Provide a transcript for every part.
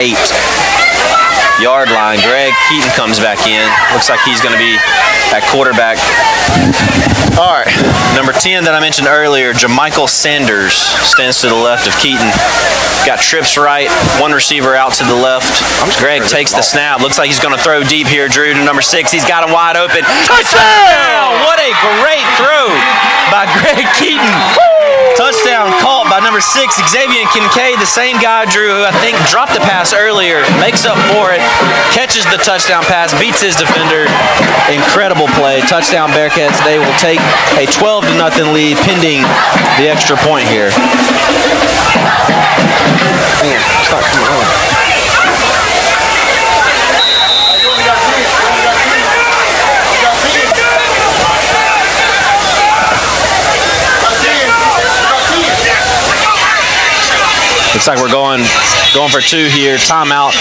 8-yard line. Greg Keaton comes back in. Looks like he's going to be at quarterback. All right. Number 10 that I mentioned earlier, Jamichael Sanders, stands to the left of Keaton. Got trips right, one receiver out to the left. Greg takes the snap. Looks like he's going to throw deep here, Drew, to number 6. He's got him wide open. Touchdown! What a great throw by Greg Keaton. Touchdown caught by number 6, Xavier Kincaid, the same guy, Drew, who I think dropped the pass earlier, makes up for it, catches the touchdown pass, beats his defender. Incredible play. Touchdown Bearcats. They will take a 12-0 lead pending the extra point here. Man, it's not coming on. Looks like we're going for 2 here. Timeout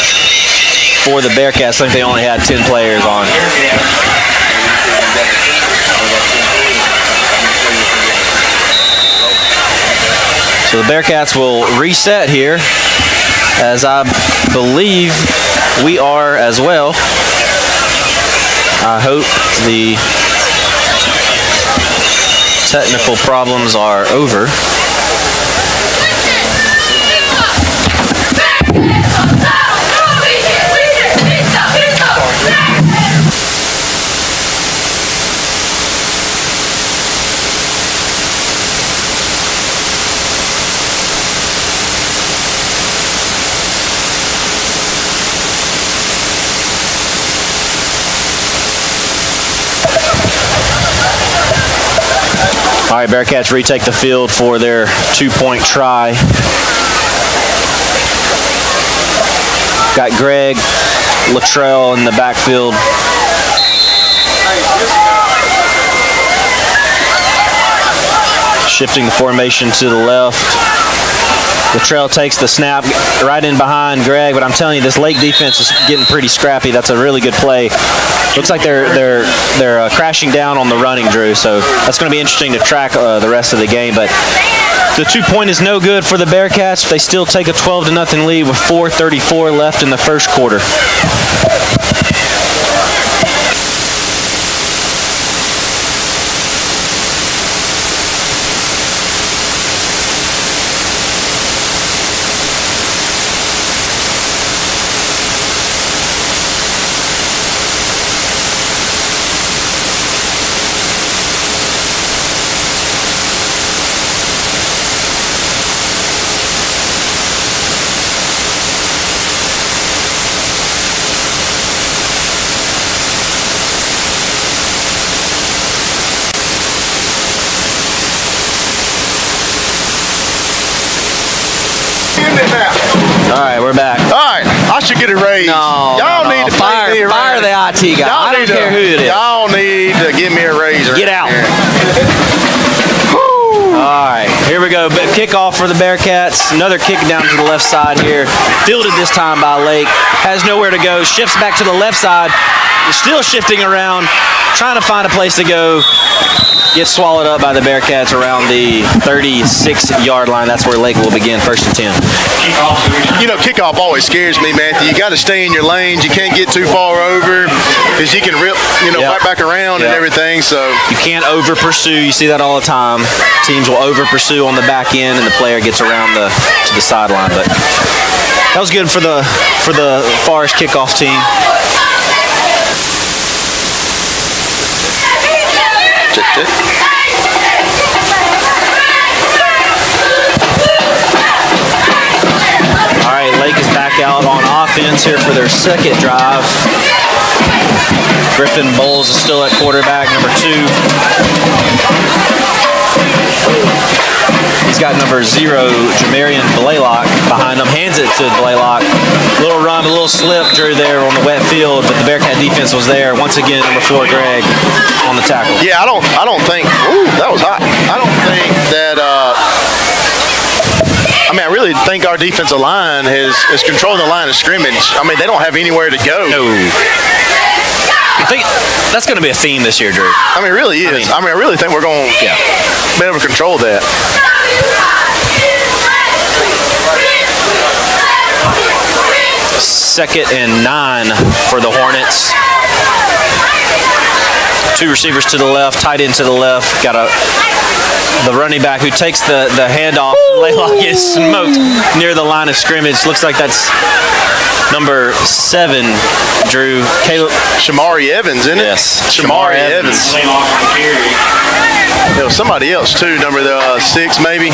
for the Bearcats. I think they only had 10 players on. So the Bearcats will reset here, as I believe we are as well. I hope the technical problems are over. All right, Bearcats retake the field for their 2-point try. Got Greg Luttrell in the backfield. Shifting the formation to the left. Luttrell takes the snap right in behind Greg, but I'm telling you, this Lake defense is getting pretty scrappy. That's a really good play. Looks like they're crashing down on the running, Drew, so that's going to be interesting to track the rest of the game. But the 2-point is no good for the Bearcats. They still take a 12-0 lead with 4:34 left in the first quarter. All right, we're back. All right, I should get a raise. Y'all need to fire the IT guy. I don't care who it is. Y'all need to give me a raise. Get out. All right, here we go. Kickoff for the Bearcats. Another kick down to the left side here. Fielded this time by Lake. Has nowhere to go. Shifts back to the left side. Still shifting around, trying to find a place to go. Gets swallowed up by the Bearcats around the 36-yard line. That's where Lake will begin, 1st and 10. You know, kickoff always scares me, Matthew. You got to stay in your lanes. You can't get too far over because you can rip, right back around and everything. So you can't over pursue. You see that all the time. Teams will over pursue on the back end, and the player gets around to the sideline. But that was good for the Forest kickoff team. Check. All right, Lake is back out on offense here for their second drive. Griffin Bowles is still at quarterback, number 2. He's got number 0, Jamarian Blaylock, behind him. Hands it to Blaylock. Little run, a little slip, Drew, there on the wet field, but the Bearcat defense was there. Once again, number 4, Greg, on the tackle. Yeah, I don't think. Ooh, that was hot. I don't think that. I really think our defensive line is controlling the line of scrimmage. They don't have anywhere to go. No. I think that's going to be a theme this year, Drew. It really is. I really think we're going to be able to control that. 2nd and 9 for the Hornets. 2 receivers to the left, tight end to the left. Got the running back who takes the handoff. Laylock is smoked near the line of scrimmage. Looks like that's number 7, Drew. Caleb. Shamari Evans, isn't it? Yes. Shamari Evans. There was somebody else too, number 6 maybe.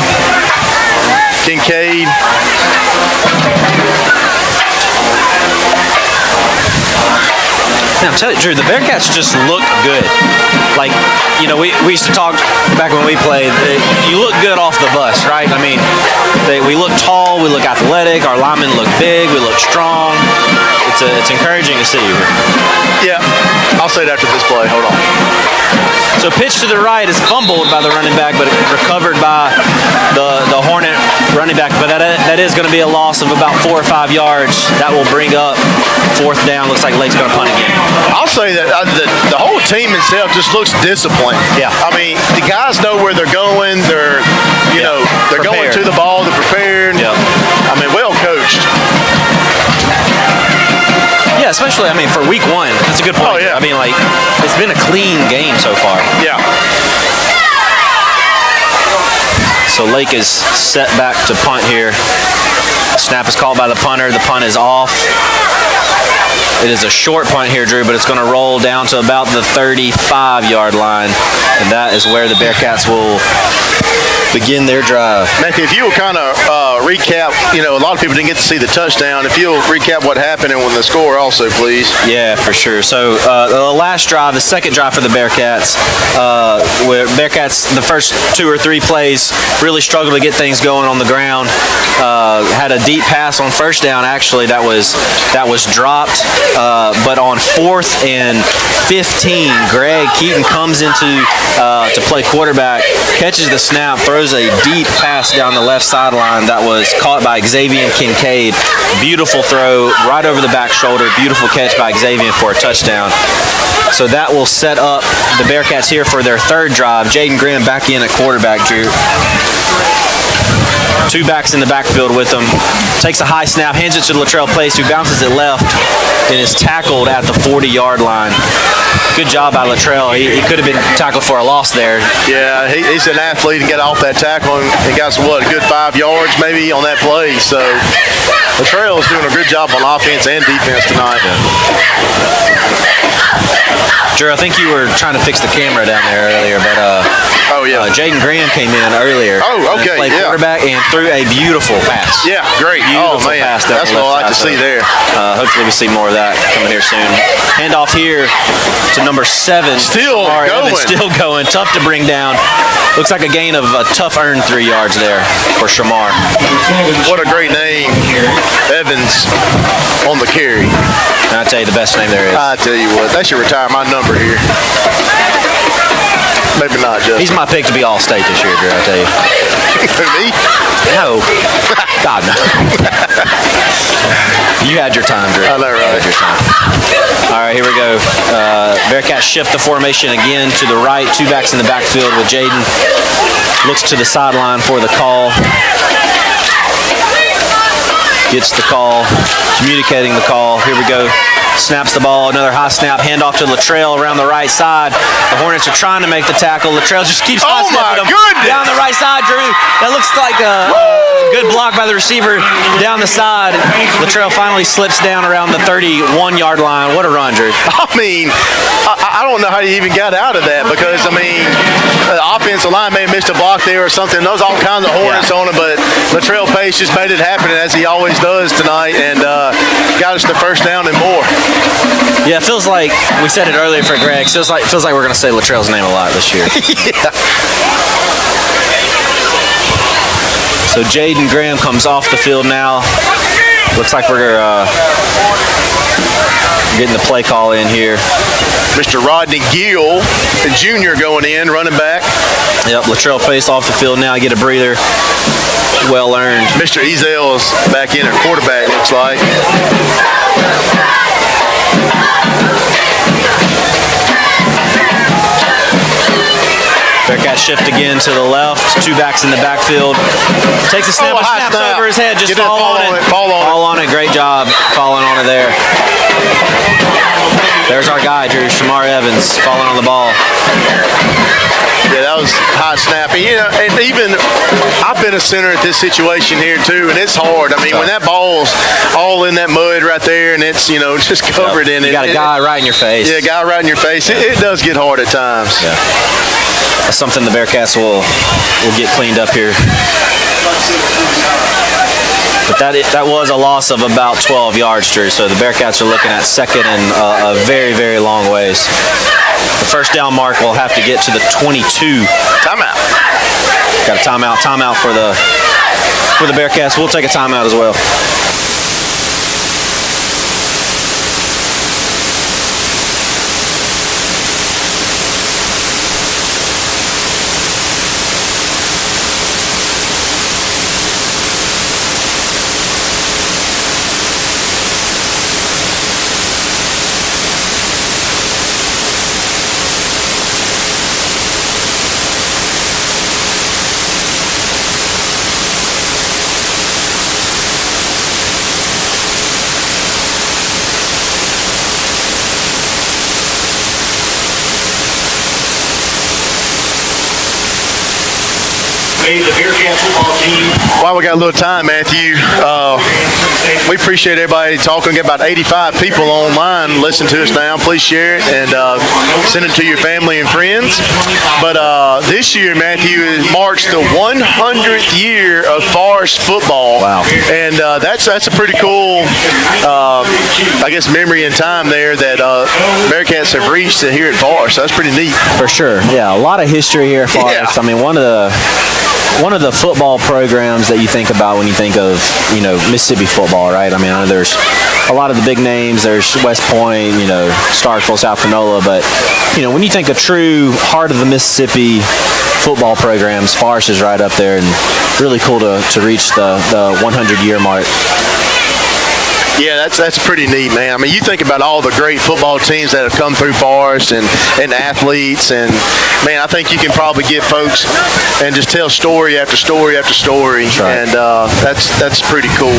Kincaid. Now, I'm telling you, Drew, the Bearcats just look good. Like, you know, we used to talk back when we played, you look good off the bus, right? I mean, we look tall, we look athletic, our linemen look big, we look strong. It's encouraging to see. Yeah, I'll say it after this play. Hold on. So pitch to the right is fumbled by the running back, but recovered by the Hornet running back. But that is going to be a loss of about 4 or 5 yards. That will bring up 4th down. Looks like Lake's going to punt again. I'll say that the whole team itself just looks disciplined. Yeah. I mean, the guys know where they're going. They're, you know, they're prepared. going to the ball. They're prepared. Yeah. I mean, well coached. Yeah, especially, I mean, for week 1. That's a good point. Oh, yeah. I mean, like, it's been a clean game so far. Yeah. So Lake is set back to punt here. Snap is called by the punter. The punt is off. It is a short punt here, Drew, but it's going to roll down to about the 35-yard line, and that is where the Bearcats will begin their drive. Matthew, if you'll kind of recap, you know, a lot of people didn't get to see the touchdown. If you'll recap what happened and the score also, please. Yeah, for sure. So the last drive, the second drive for the Bearcats, where Bearcats, the first 2 or 3 plays, really struggled to get things going on the ground. Had a deep pass on first down, actually, that was dropped. But on 4th and 15, Greg Keaton comes into to play quarterback, catches the snap, throws a deep pass down the left sideline that was caught by Xavier Kincaid. Beautiful throw right over the back shoulder. Beautiful catch by Xavier for a touchdown. So that will set up the Bearcats here for their 3rd drive. Jaden Graham back in at quarterback, Drew. 2 backs in the backfield with him. Takes a high snap, hands it to Latrell Place, who bounces it left and is tackled at the 40-yard line. Good job by Latrell. He could have been tackled for a loss there. Yeah, he's an athlete and got off that tackle and got a good 5 yards maybe on that play. So Latrell is doing a good job on offense and defense tonight. Drew, I think you were trying to fix the camera down there earlier, but Jaden Graham came in earlier. Oh, okay, played quarterback and threw a beautiful pass. Yeah, great. Beautiful pass. That's what I like to see there. Hopefully we see more of that coming here soon. Handoff here to number 7. Still Shamar going. Evans, still going. Tough to bring down. Looks like a gain of a tough earned 3 yards there for Shamar. What a great name, Evans, on the carry. And I tell you, the best name there is. I tell you what, they should retire my number here. Maybe not, Justin. He's my pick to be All-State this year, Drew, I tell you. Who, me? No. God, no. You had your time, Drew. I know, right? You had your time. All right, here we go. Bearcats shift the formation again to the right. 2 backs in the backfield with Jaden. Looks to the sideline for the call. Gets the call. Communicating the call. Here we go. Snaps the ball, another high snap, handoff to Latrell around the right side. The Hornets are trying to make the tackle. Latrell just keeps high snapping him down the right side, Drew. That looks like a good block by the receiver down the side. Latrell finally slips down around the 31-yard line. What a run, Drew. I mean, I don't know how you even got out of that because, I mean, the offensive line may have missed a block there or something. Those all kinds of Hornets on it, but Latrell Pace just made it happen as he always does tonight and got us the first down and more. Yeah, it feels like, we said it earlier for Greg, feels like we're going to say Latrell's name a lot this year. Yeah. So Jaden Graham comes off the field now. Looks like we're getting the play call in here. Mr. Rodney Gill, the junior, going in, running back. Yep, Latrell Pace off the field now. Get a breather. Well earned. Mr. Ezel's back in at quarterback, looks like. Bearcat shift again to the left. 2 backs in the backfield. Takes a snap, snaps over his head. Just fall on it. Fall on it. Great job falling on it there. There's our guy, Drew, Shamar Evans, falling on the ball. Yeah, that was high snapping. You know, and even I've been a center at this situation here too, and it's hard. I mean, when that ball's all in that mud right there, and it's just covered in it. You got a guy right in your face. Yeah, a guy right in your face. It does get hard at times. Yeah. That's something the Bearcats will get cleaned up here. But that was a loss of about 12 yards, Drew. So the Bearcats are looking at second and a very, very long ways. The first down mark will have to get to the 22. Timeout. Got a timeout for the Bearcats. We'll take a timeout as well. The Bearcats football team. While we got a little time, Matthew, we appreciate everybody talking. We got about 85 people online listening to us now. Please share it and send it to your family and friends. But this year, Matthew, marks the 100th year of Forest football. Wow. And that's a pretty cool, I guess, memory in time there that Bearcats have reached here at Forest. So that's pretty neat. For sure. Yeah, a lot of history here at Forest. Yeah. I mean, one of the football programs that you think about when you think of, Mississippi football, right? I mean, I know there's a lot of the big names. There's West Point, Starkville, South Panola. But, when you think of true heart of the Mississippi football programs, Forest is right up there, and really cool to reach the 100-year mark. Yeah, that's pretty neat, man. I mean, you think about all the great football teams that have come through Forest and athletes, and, man, I think you can probably get folks and just tell story after story after story, right. And that's pretty cool.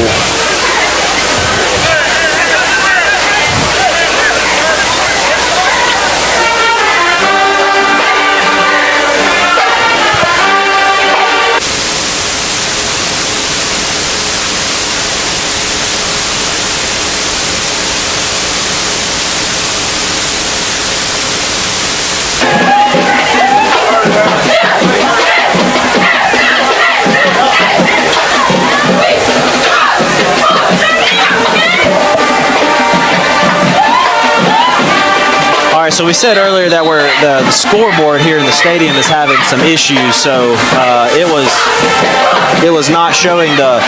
So we said earlier that the scoreboard here in the stadium is having some issues. So it was not showing the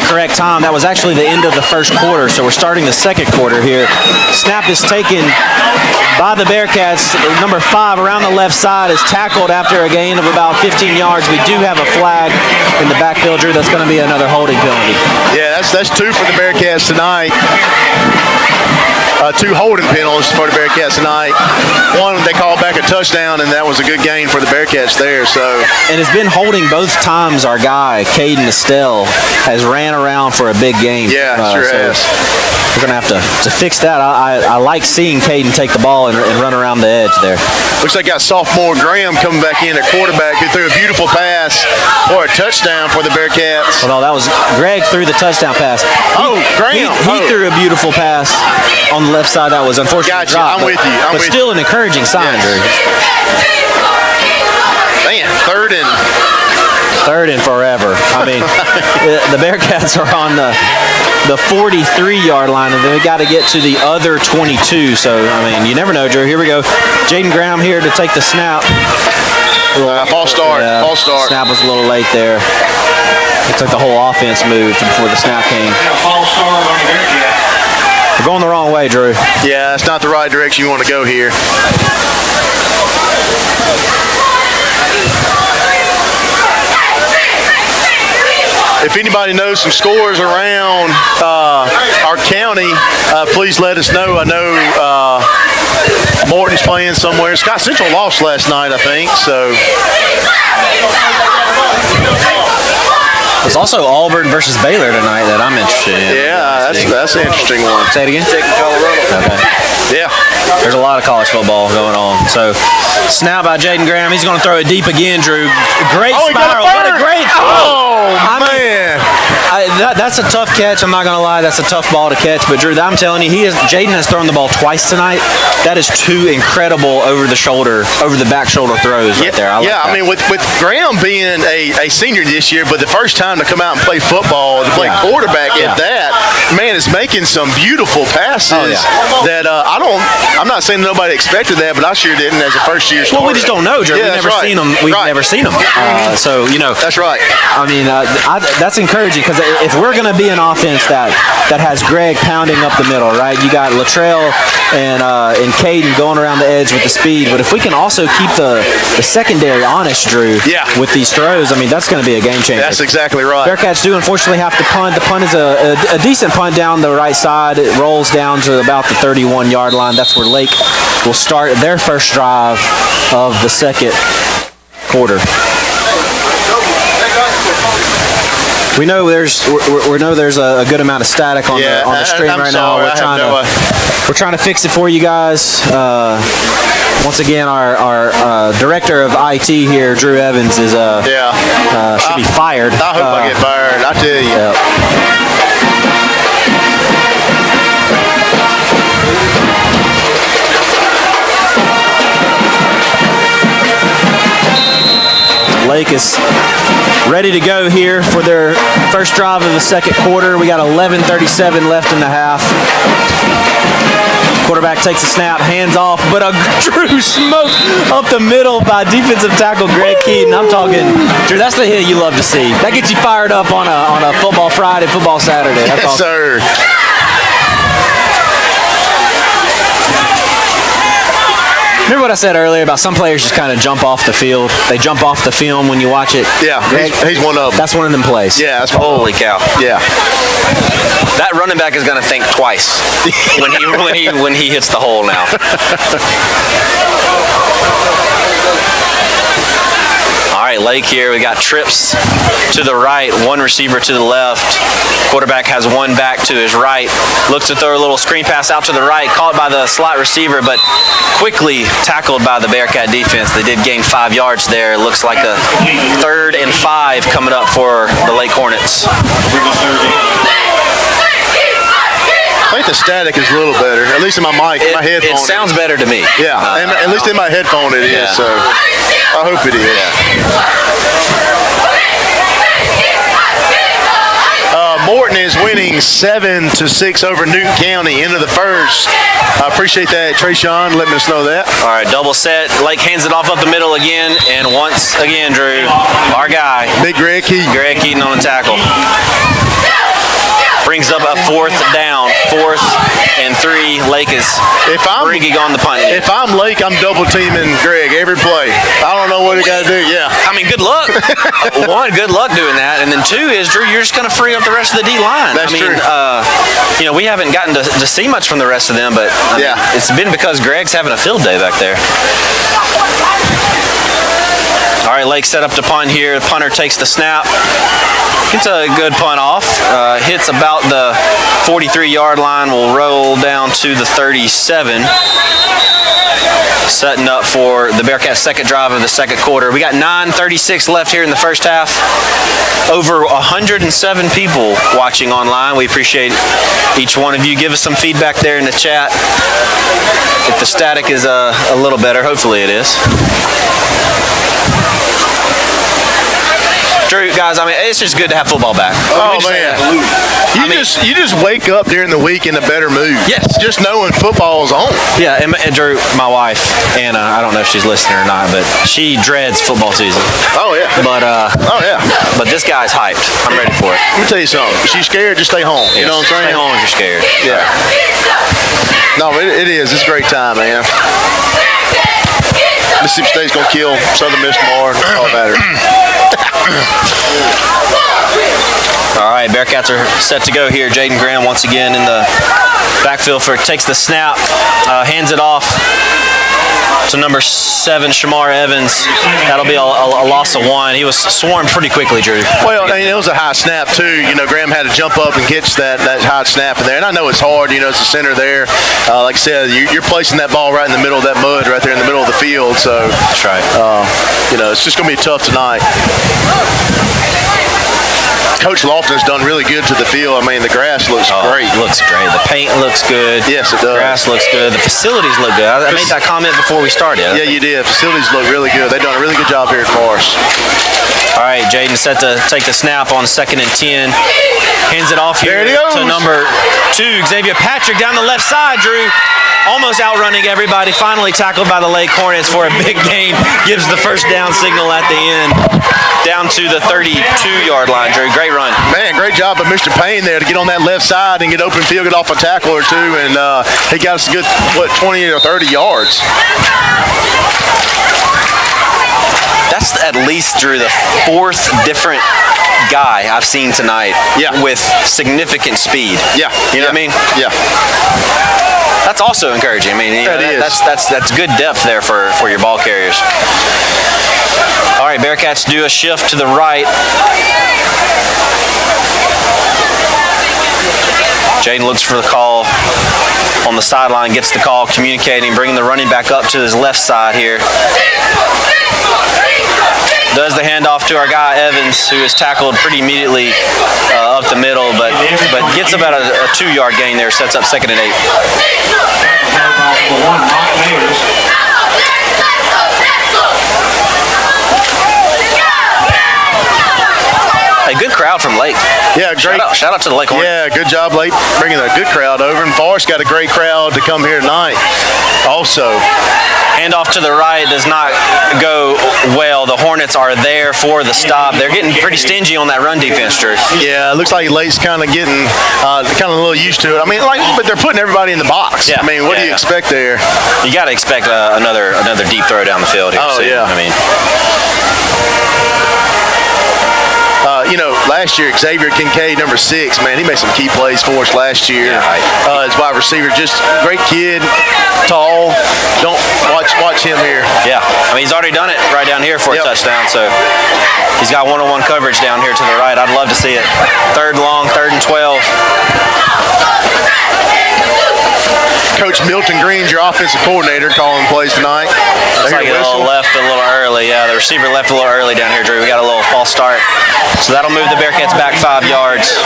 correct time. That was actually the end of the first quarter. So we're starting the second quarter here. Snap is taken by the Bearcats. Number 5 around the left side is tackled after a gain of about 15 yards. We do have a flag in the backfield, Drew. That's going to be another holding penalty. Yeah, that's 2 for the Bearcats tonight. 2 holding penalties for the Bearcats tonight. One, they called back a touchdown, and that was a good gain for the Bearcats there. So, and has been holding both times. Our guy, Caden Estelle, has ran around for a big game. Yeah, sure has. We're going to have to fix that. I like seeing Caden take the ball and run around the edge there. Looks like got sophomore Graham coming back in at quarterback, who threw a beautiful pass for a touchdown for the Bearcats. Well, no, that was Greg threw the touchdown pass. Graham. He threw a beautiful pass on the left side that was unfortunately gotcha. dropped. I'm with you. But still an encouraging sign, Drew. Man, third and forever. I mean, the Bearcats are on the 43-yard line, and then we got to get to the other 22. So, I mean, you never know, Drew. Here we go. Jaden Graham here to take the snap. False start. Yeah, false start. Snap was a little late there. Looks like the whole offense moved before the snap came. False start on the Bearcat. We're going the wrong way, Drew. Yeah, that's not the right direction you want to go here. If anybody knows some scores around our county, please let us know. I know Morton's playing somewhere. Scott Central lost last night, I think. So. There's also Auburn versus Baylor tonight that I'm interested in. Yeah, that's an interesting one. Say it again? Okay. Yeah. There's a lot of college football going on. So, snap by Jaden Graham. He's going to throw it deep again, Drew. Great spiral. What a great throw. Man. That's a tough catch. I'm not going to lie. That's a tough ball to catch. But, Drew, I'm telling you, Jaden has thrown the ball twice tonight. That is two incredible over the back shoulder throws right there. I mean, with Graham being a senior this year, but the first time to come out and play football, to play quarterback at that, man, is making some beautiful passes that I'm not saying nobody expected that, but I sure didn't as a first-year starter. Well, we just don't know, Drew. Yeah, We've never seen them. So, That's right. I mean, that's encouraging because if we're going to be an offense that has Greg pounding up the middle, right? You got Latrell and Caden going around the edge with the speed, but if we can also keep the secondary honest, Drew, with these throws, I mean, that's going to be a game changer. That's exactly right. Bearcats do unfortunately have to punt. The punt is a decent punt down the right side. It rolls down to about the 31-yard line. That's where Lake will start their first drive of the second quarter. We know there's a good amount of static on the stream right now. We're trying to fix it for you guys. Once again, our director of IT here, Drew Evans, is should be fired. I hope I get fired. I tell you. Yeah. Lake is ready to go here for their first drive of the second quarter. We got 11:37 left in the half. Quarterback takes a snap, hands off, but a Drew smoke up the middle by defensive tackle Greg Keaton. I'm talking, Drew, that's the hit you love to see. That gets you fired up on a football Friday, football Saturday. That's yes, awesome. sir. Remember what I said earlier about some players just kind of jump off the field? They jump off the film when you watch it. Yeah, he's one of them. That's one of them plays. Yeah, that's holy cow. Yeah. That running back is going to think twice when he hits the hole now. All right, Lake here. We got trips to the right, one receiver to the left. Quarterback has one back to his right. Looks to throw a little screen pass out to the right, caught by the slot receiver, but quickly tackled by the Bearcat defense. They did gain 5 yards there. Looks like a 3rd and 5 coming up for the Lake Hornets. I think the static is a little better, at least in my mic, my headphone. It sounds better to me. Yeah, and at least in my headphone it is, so I hope it is. Morton is winning 7-6 over Newton County into the first. I appreciate that, Trayshawn, letting us know that. All right, double set. Lake hands it off up the middle again, and once again, Drew, our guy. Big Greg Keaton. Greg Keaton on the tackle. Brings up a 4th down. 4th and 3. Lake is bringing on the punt. If I'm Lake, I'm double teaming Greg every play. I don't know what he got to do. Yeah. I mean, good luck. One, good luck doing that, and then 2 is Drew. You're just going to free up the rest of the D line. That's true. We haven't gotten to see much from the rest of them, but it's been because Greg's having a field day back there. All right, Lake set up to punt here. The punter takes the snap. Gets a good punt off. Hits about the 43-yard line. Will roll down to the 37. Setting up for the Bearcats' second drive of the second quarter. We got 9:36 left here in the first half. Over 107 people watching online. We appreciate each one of you. Give us some feedback there in the chat. If the static is a little better, hopefully it is. Drew, guys, I mean, it's just good to have football back. Oh, man. You just wake up during the week in a better mood. Yes. Just knowing football's on. Yeah, and Drew, my wife, Anna, I don't know if she's listening or not, but she dreads football season. Oh, yeah. But But this guy's hyped. I'm ready for it. Let me tell you something. If she's scared, just stay home. You know what I'm saying? Stay home if you're scared. Yeah. No, it is. It's a great time, man. Mississippi State's going to kill Southern Miss tomorrow. All matters. All right, Bearcats are set to go here. Jaden Graham once again in the Backfield takes the snap, hands it off to number 7, Shamar Evans. That'll be a loss of 1. He was swarmed pretty quickly, Drew. Well, I mean, it was a high snap, too. Graham had to jump up and catch that high snap in there. And I know it's hard, it's the center there. Like I said, you're placing that ball right in the middle of that mud, right there in the middle of the field. So, that's right. It's just going to be tough tonight. Coach Lofton's done really good to the field. I mean, the grass looks great. It looks great. The paint looks good. Yes, it does. The grass looks good. The facilities look good. I made that comment before we started. Yeah, you did. Facilities look really good. They've done a really good job here at Forest. All right, Jaden set to take the snap on 2nd and 10. Hands it off here to number 2, Xavier Patrick, down the left side, Drew. Almost outrunning everybody. Finally tackled by the Lake Hornets for a big gain. Gives the first down signal at the end. Down to the 32-yard line, Drew. Great run. Man, great job of Mr. Payne there to get on that left side and get open field, get off a tackle or two, and he got us a good, 20 or 30 yards. That's at least, Drew, the 4th different guy I've seen tonight with significant speed. Yeah. You know what I mean? Yeah. That's also encouraging. I mean, that's good depth there for your ball carriers. All right, Bearcats do a shift to the right. Jaden looks for the call on the sideline, gets the call, communicating, bringing the running back up to his left side here. Does the handoff to our guy Evans, who is tackled pretty immediately up the middle, but gets about a 2-yard gain there, sets up 2nd and 8. Hey, good crowd from Lake. Yeah, great. Shout out to the Lake Hornets. Yeah, good job, Lake, bringing a good crowd over. And Forrest got a great crowd to come here tonight also. Handoff to the right does not go well. The Hornets are there for the stop. They're getting pretty stingy on that run defense, Drew. Yeah, it looks like Lake's kind of getting a little used to it. I mean, but they're putting everybody in the box. Yeah. I mean, what do you expect there? You got to expect another deep throw down the field here. Oh, yeah. I mean, last year, Xavier Kincaid, number 6, man, he made some key plays for us last year. Yeah, his wide receiver, just great kid, tall. Don't watch him here. Yeah, I mean, he's already done it right down here for a touchdown, so he's got one-on-one coverage down here to the right. I'd love to see it. 3rd long, 3rd and 12. Coach Milton Green's your offensive coordinator calling plays tonight. Looks like it left a little early. Yeah, the receiver left a little early down here, Drew. We got a little false start. So that'll move the Bearcats back 5 yards.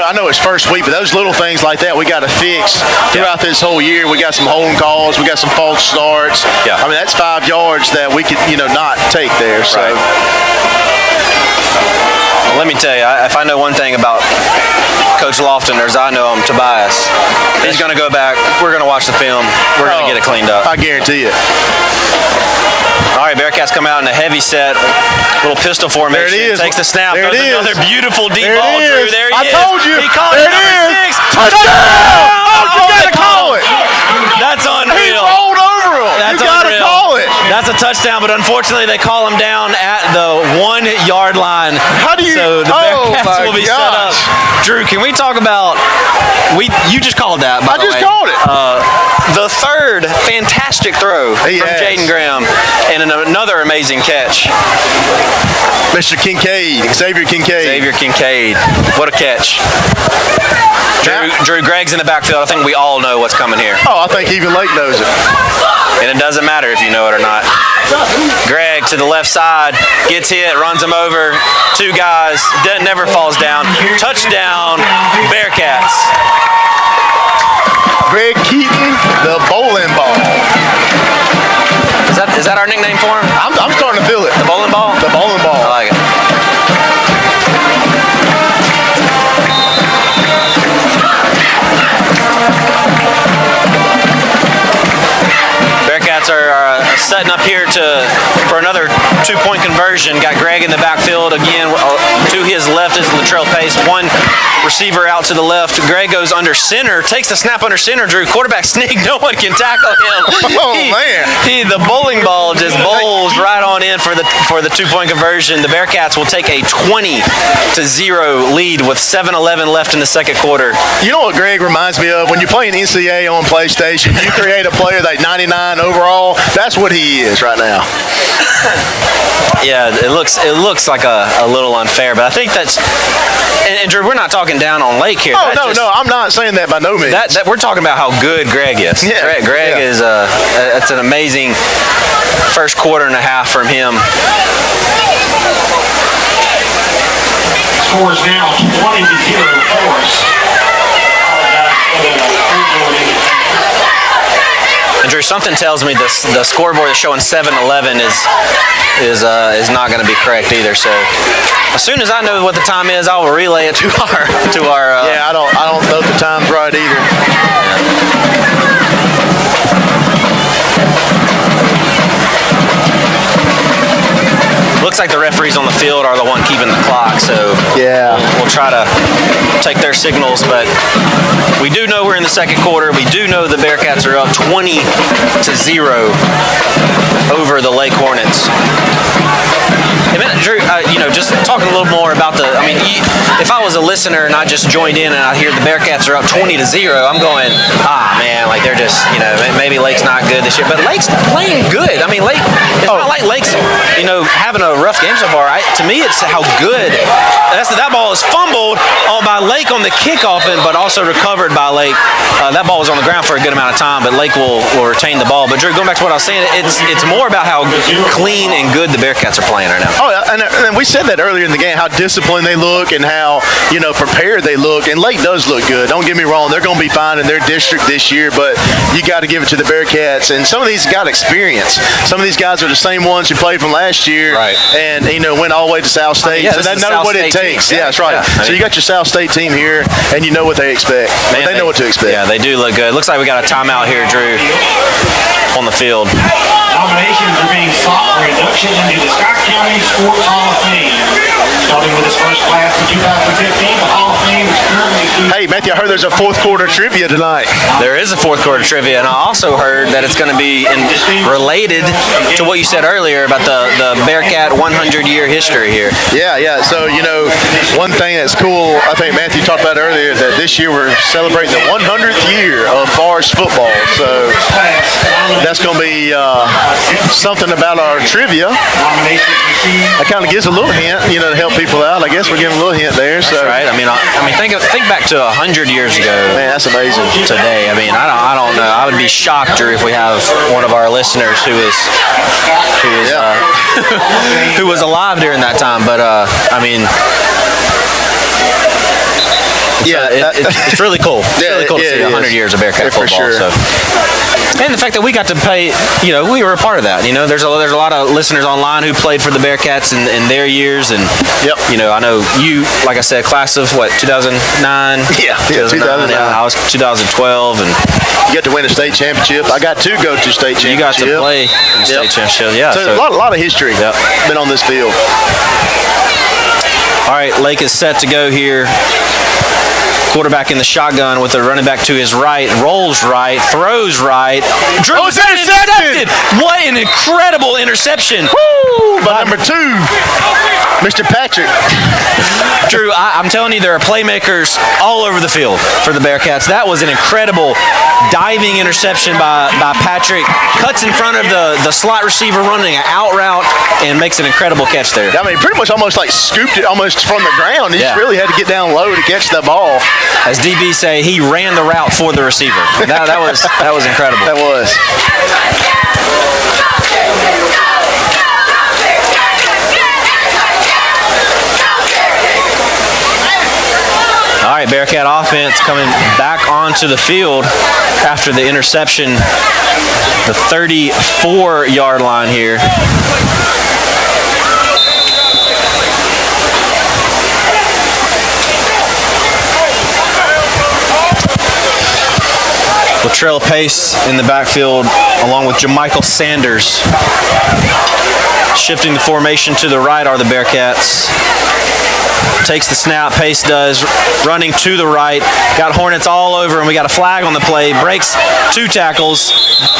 I know it's first week, but those little things like that we got to fix throughout this whole year. We got some holding calls. We got some false starts. Yeah. I mean, that's 5 yards that we could, not take there. So. Right. Let me tell you, if I know one thing about Coach Lofton, as I know him, Tobias, he's going to go back. We're going to watch the film. We're going to get it cleaned up. I guarantee it. All right, Bearcats come out in a heavy set, little pistol formation. There it is. Takes the snap. There it is. Another beautiful deep There it ball, Drew. is. There he I is. told you. He called There it it number is. 6. Touchdown! Oh, you got to call it. That's He unreal. rolled over him. That's You got to unreal. call it. That's a touchdown, but unfortunately they call him down at the 1-yard line. How do you? So the Bearcats will be set up. gosh. Drew, can we talk about? You just called that. By I the just way. called it. The 3rd fantastic throw from has. Jaden Graham, and another amazing catch. Mr. Kincaid, Xavier Kincaid. Xavier Kincaid, what a catch! Drew Gregg's in the backfield. I think we all know what's coming here. Oh, I think even Lake knows it. And it doesn't matter if you know it or not. Gregg to the left side, gets hit, runs him over. 2 guys, never falls down. Touchdown, Bearcats. Greg Keaton, the bowling ball. Is that our nickname for him? I'm starting to feel it. The bowling ball? The bowling ball. I like it. Bearcats are setting up here for another 2-point conversion. Got Greg in the backfield again. To his left is Latrell Pace. One receiver out to the left. Greg goes under center, takes the snap under center. Drew, quarterback sneak. No one can tackle him. Oh man! The bowling ball just bowls right on in for the 2-point conversion. The Bearcats will take a 20-0 lead with 7:11 left in the second quarter. You know what Greg reminds me of? When you're playing NCAA on PlayStation, you create a player like 99 overall. That's what he is right now. Yeah, it looks like a little unfair, but I think that's. And Drew, we're not talking down on Lake here. Oh no, I'm not saying that by no means. That we're talking about how good Greg is. Yeah, Greg is. It's an amazing first quarter and a half from him. Score is now 20-0 Forest. And Drew, something tells me the scoreboard is showing 7:11 is not going to be correct either. So as soon as I know what the time is, I will relay it to our. Yeah, I don't know the time's right either. Looks like the referees on the field are the one keeping the clock, so yeah, we'll try to take their signals. But we do know we're in the second quarter. We do know the Bearcats are up 20-0 over the Lake Hornets. And Drew, just talking a little more about if I was a listener and I just joined in and I hear the Bearcats are up 20-0, I'm going, man, like they're just, maybe Lake's not good this year, but Lake's playing good. I mean, Lake, it's not like Lake's, having a rough game so far. To me, it's how good. That ball is fumbled by Lake on the kickoff, but also recovered by Lake. That ball was on the ground for a good amount of time, but Lake will retain the ball. But Drew, going back to what I was saying, it's more about how clean and good the Bearcats are playing right now. Oh, and we said that earlier in the game, how disciplined they look and how, prepared they look. And Lake does look good. Don't get me wrong. They're going to be fine in their district this year, but you got to give it to the Bearcats. And some of these got experience. Some of these guys are the same ones who played from last year. Right. And, went all the way to South State. Yeah, so they know what it takes. Yeah, that's right. Yeah. So you got your South State team here, and you know what they expect. Man, they know what to expect. Yeah, they do look good. Looks like we got a timeout here, Drew, on the field. Nominations are being sought for induction into the Scott County Sports Hall of Fame. Starting with his first class in 2015, the Hall of Fame is currently... Hey, Matthew, I heard there's a fourth quarter trivia tonight. There is a fourth quarter trivia, and I also heard that it's going to be related to what you said earlier about the Bearcat 100-year history here. Yeah. So, one thing that's cool, I think Matthew talked about earlier, that this year we're celebrating the 100th year of Forest football. So that's going to be something about our trivia. That kind of gives a little hint, to help people out. I guess we're giving a little hint there. So that's right. I mean, think back to 100 years ago. Man, that's amazing. Today, I don't know. I would be shocked, Drew, if we have one of our listeners who was alive during that time. But it's really cool. It's really cool to see 100 years of Bearcat football. For sure. So. And the fact that we got to play, we were a part of that. There's a lot of listeners online who played for the Bearcats in their years, and I know you, like I said, class of what, 2009? Yeah, 2009. I was 2012, and you got to win a state championship. I got to go to state championship. You got to play in the state championship. Yeah, so a lot of history been on this field. All right, Lake is set to go here. Quarterback in the shotgun with the running back to his right, rolls right, throws right. Drew, it's intercepted! What an incredible interception! Woo! By number 2, Mr. Patrick. Drew, I'm telling you, there are playmakers all over the field for the Bearcats. That was an incredible diving interception by Patrick. Cuts in front of the slot receiver running an out route and makes an incredible catch there. I mean, pretty much almost like scooped it almost from the ground. He just really had to get down low to catch the ball. As DB say, he ran the route for the receiver. That was incredible. That was. All right, Bearcat offense coming back onto the field after the interception. The 34-yard line here. Latrell Pace in the backfield along with Jamichael Sanders. Shifting the formation to the right are the Bearcats. Takes the snap, Pace does, running to the right. Got Hornets all over, and we got a flag on the play. Breaks 2 tackles.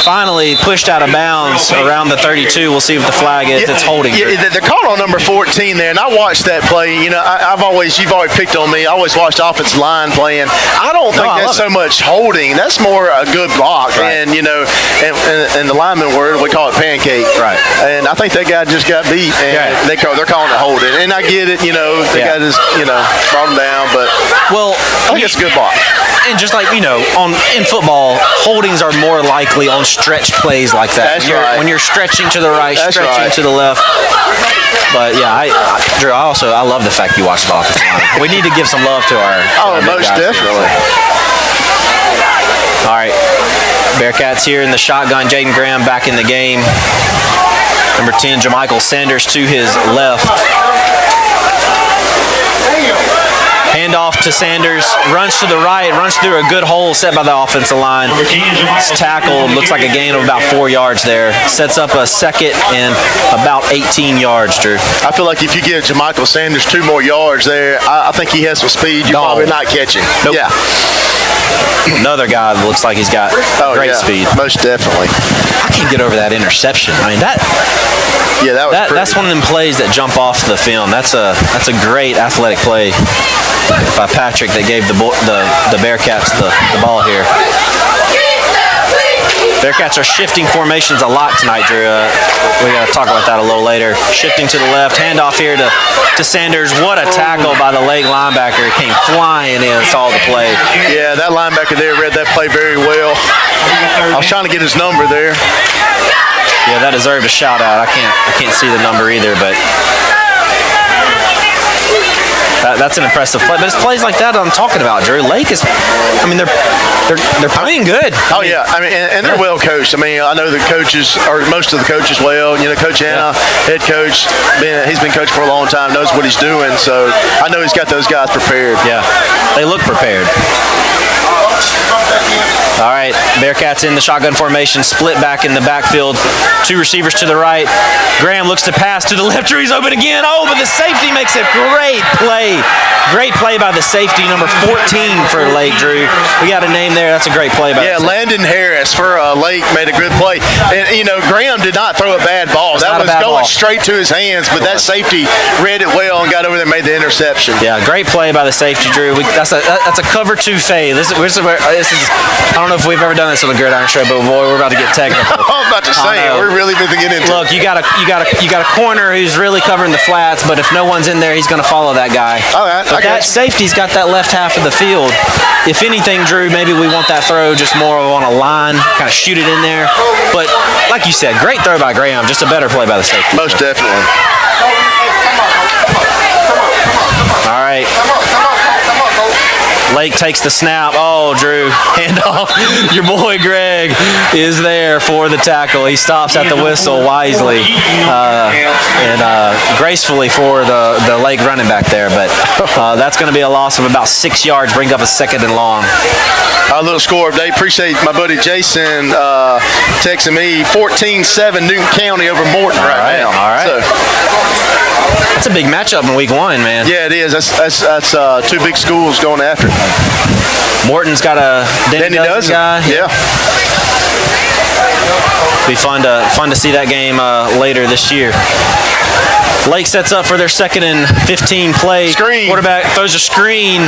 Finally pushed out of bounds around the 32. We'll see what the flag is. It's holding. Yeah, they're called on number 14 there, and I watched that play. You know, you've always picked on me. I always watched the offensive line playing. I don't think that's so much holding. That's more a good block. Right. And, you know, in the lineman word, we call it pancake. Right. And I think that guy just got beat, and they're calling it holding. And I get it, you know, the guy just, you know, brought him down. But, well, I think it's a good block. And just like, you know, in football, holdings are more likely on stretch plays like that. When you're stretching to the right, stretching to the left. But yeah, Drew, I love the fact you watch the offensive line. We need to give some love to our most definitely. All right, Bearcats here in the shotgun. Jaden Graham back in the game. Number 10, Jamichael Sanders to his left. Handoff to Sanders, runs to the right, runs through a good hole set by the offensive line. It's tackled, looks like a gain of about 4 yards there. Sets up a second and about 18 yards, Drew. I feel like if you give Jamichael Sanders 2 more yards there, I think he has some speed. You're probably not catching. Nope. Yeah. Another guy that looks like he's got great speed. Most definitely. I can't get over that interception. I mean, that was that's one of them plays that jump off the film. That's a great athletic play by Patrick that gave the Bearcats the ball here. Bearcats are shifting formations a lot tonight, Drew. We got to talk about that a little later. Shifting to the left, handoff here to Sanders. What a tackle by the Lake linebacker. He came flying in, saw the play. Yeah, that linebacker there read that play very well. I was trying to get his number there. Yeah, that deserved a shout out. I can't see the number either, but that's an impressive play. But it's plays like that I'm talking about, Drew. Lake is, I mean, they're playing good. Oh yeah, I mean, and they're well coached. I mean, I know the coaches, or most of the coaches, well. You know, Coach Anna, head coach, he's been coaching for a long time, knows what he's doing. So I know he's got those guys prepared. Yeah, they look prepared. All right, Bearcats in the shotgun formation, split back in the backfield. 2 receivers to the right. Graham looks to pass to the left. Drew's open again. Oh, but the safety makes a great play. Great play by the safety, number 14 for Lake, Drew. We got a name there. That's a great play by the safety. Landon Harris for Lake made a good play. And, you know, Graham did not throw a bad ball. That was going straight to his hands, but that safety read it well and got over there and made the interception. Yeah, great play by the safety, Drew. That's a cover 2 fade. This is I don't know if we've ever done this on the Gridiron Show, but boy, we're about to get technical. I was about to say, we're really going to get into it. Look, you got a corner who's really covering the flats, but if no one's in there, he's going to follow that guy. All right, but that safety's got that left half of the field. If anything, Drew, maybe we want that throw just more on a line, kind of shoot it in there. But like you said, great throw by Graham, just a better play by the safety. Most definitely. All right. Lake takes the snap. Oh, Drew, handoff. Your boy Greg is there for the tackle. He stops at the whistle wisely and gracefully for the Lake running back there. But that's going to be a loss of about 6 yards, bring up a second and long. A little score update. Appreciate my buddy Jason texting me. 14-7 Newton County over Morton right now. All right. So, that's a big matchup in week 1, man. Yeah, it is. That's 2 big schools going after it. Morton's got a Denny Dozen guy. Yeah. Be fun to see that game later this year. Lake sets up for their 2nd and 15 play. Screen. Quarterback throws a screen,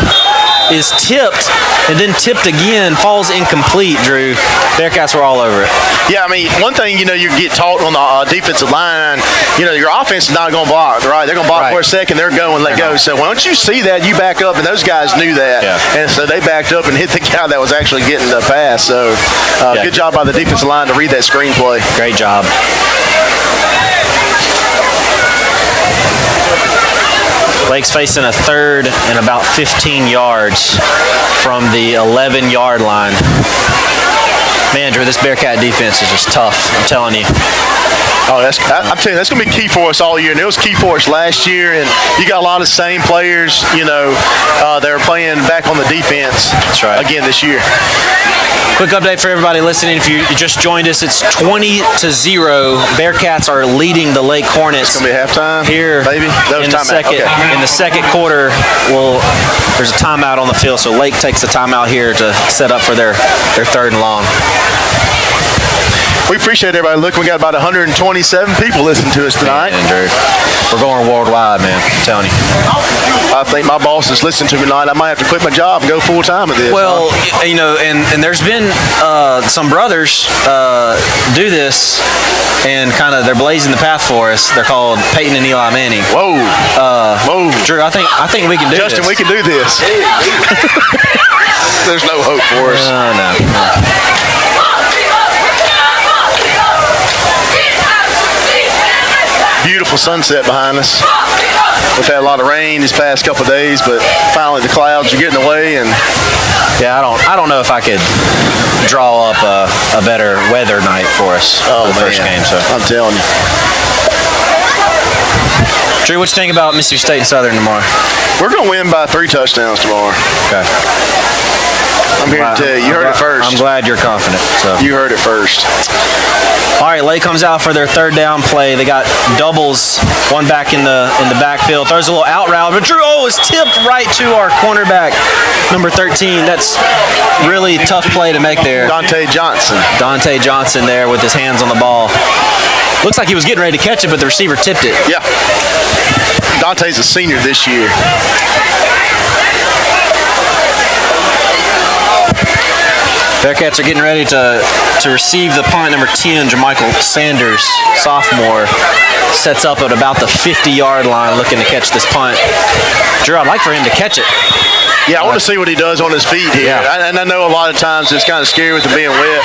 is tipped, and then tipped again, falls incomplete, Drew. Bearcats were all over it. Yeah, I mean, one thing, you know, you get taught on the defensive line, you know, your offense is not going to block, right? They're going to block for a second, they're going, let go. So once you see that, you back up, and those guys knew that. Yeah. And so they backed up and hit the guy that was actually getting the pass. So good job by the defensive line to read that screenplay. Great job. Lake's facing a 3rd and about 15 yards from the 11-yard line. Man, Drew, this Bearcat defense is just tough, I'm telling you. Oh, I'm telling you, that's going to be key for us all year. And it was key for us last year. And you got a lot of the same players, that are playing back on the defense. That's right. Again this year. Quick update for everybody listening. If you just joined us, it's 20-0. Bearcats are leading the Lake Hornets. It's going to be halftime Here baby. That was in the second. Okay. In the second quarter, there's a timeout on the field, so Lake takes the timeout here to set up for their third and long. We appreciate everybody. Look, we got about 127 people listening to us tonight. Man, Drew, we're going worldwide, man. I'm telling you. I think my boss is listening to me tonight. I might have to quit my job and go full time at this. Well, and there's been some brothers do this, and kind of they're blazing the path for us. They're called Peyton and Eli Manning. Whoa, whoa, Drew, I think we can do Justin, this. we can do this. There's no hope for us. No. Beautiful sunset behind us. We've had a lot of rain these past couple of days, but finally the clouds are getting away. And yeah, I don't know if I could draw up a better weather night for us for the first game. So I'm telling you. Drew, what you think about Mississippi State and Southern tomorrow? We're going to win by 3 touchdowns tomorrow. Okay. I'm here to tell you. You heard it first. I'm glad you're confident. So. You heard it first. All right, Lake comes out for their third down play. They got doubles, one back in the backfield. Throws a little out route, but Drew is tipped right to our cornerback, number 13. That's really tough play to make there. Dante Johnson there with his hands on the ball. Looks like he was getting ready to catch it, but the receiver tipped it. Yeah. Dante's a senior this year. Bearcats are getting ready to receive the punt. Number 10, Jermichael Sanders, sophomore, sets up at about the 50-yard line looking to catch this punt. Drew, I'd like for him to catch it. Yeah, I want to see what he does on his feet here. Yeah. And I know a lot of times it's kind of scary with him being wet.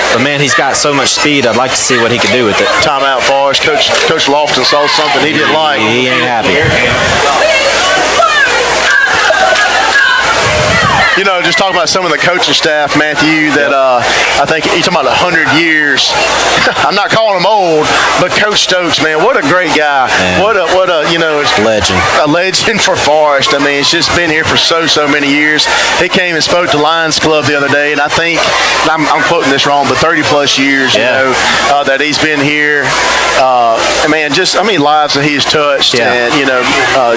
But, man, he's got so much speed. I'd like to see what he could do with it. Timeout for us. Coach Lofton saw something he didn't like. He ain't happy. Just talking about some of the coaching staff, Matthew, that I think you're talking about 100 years. I'm not calling him old, but Coach Stokes, man, what a great guy. Man. What a legend. A legend for Forest. I mean, it's just been here for so many years. He came and spoke to Lions Club the other day, and I think, I'm quoting this wrong, but 30-plus years, that he's been here. And man, lives that he's touched, and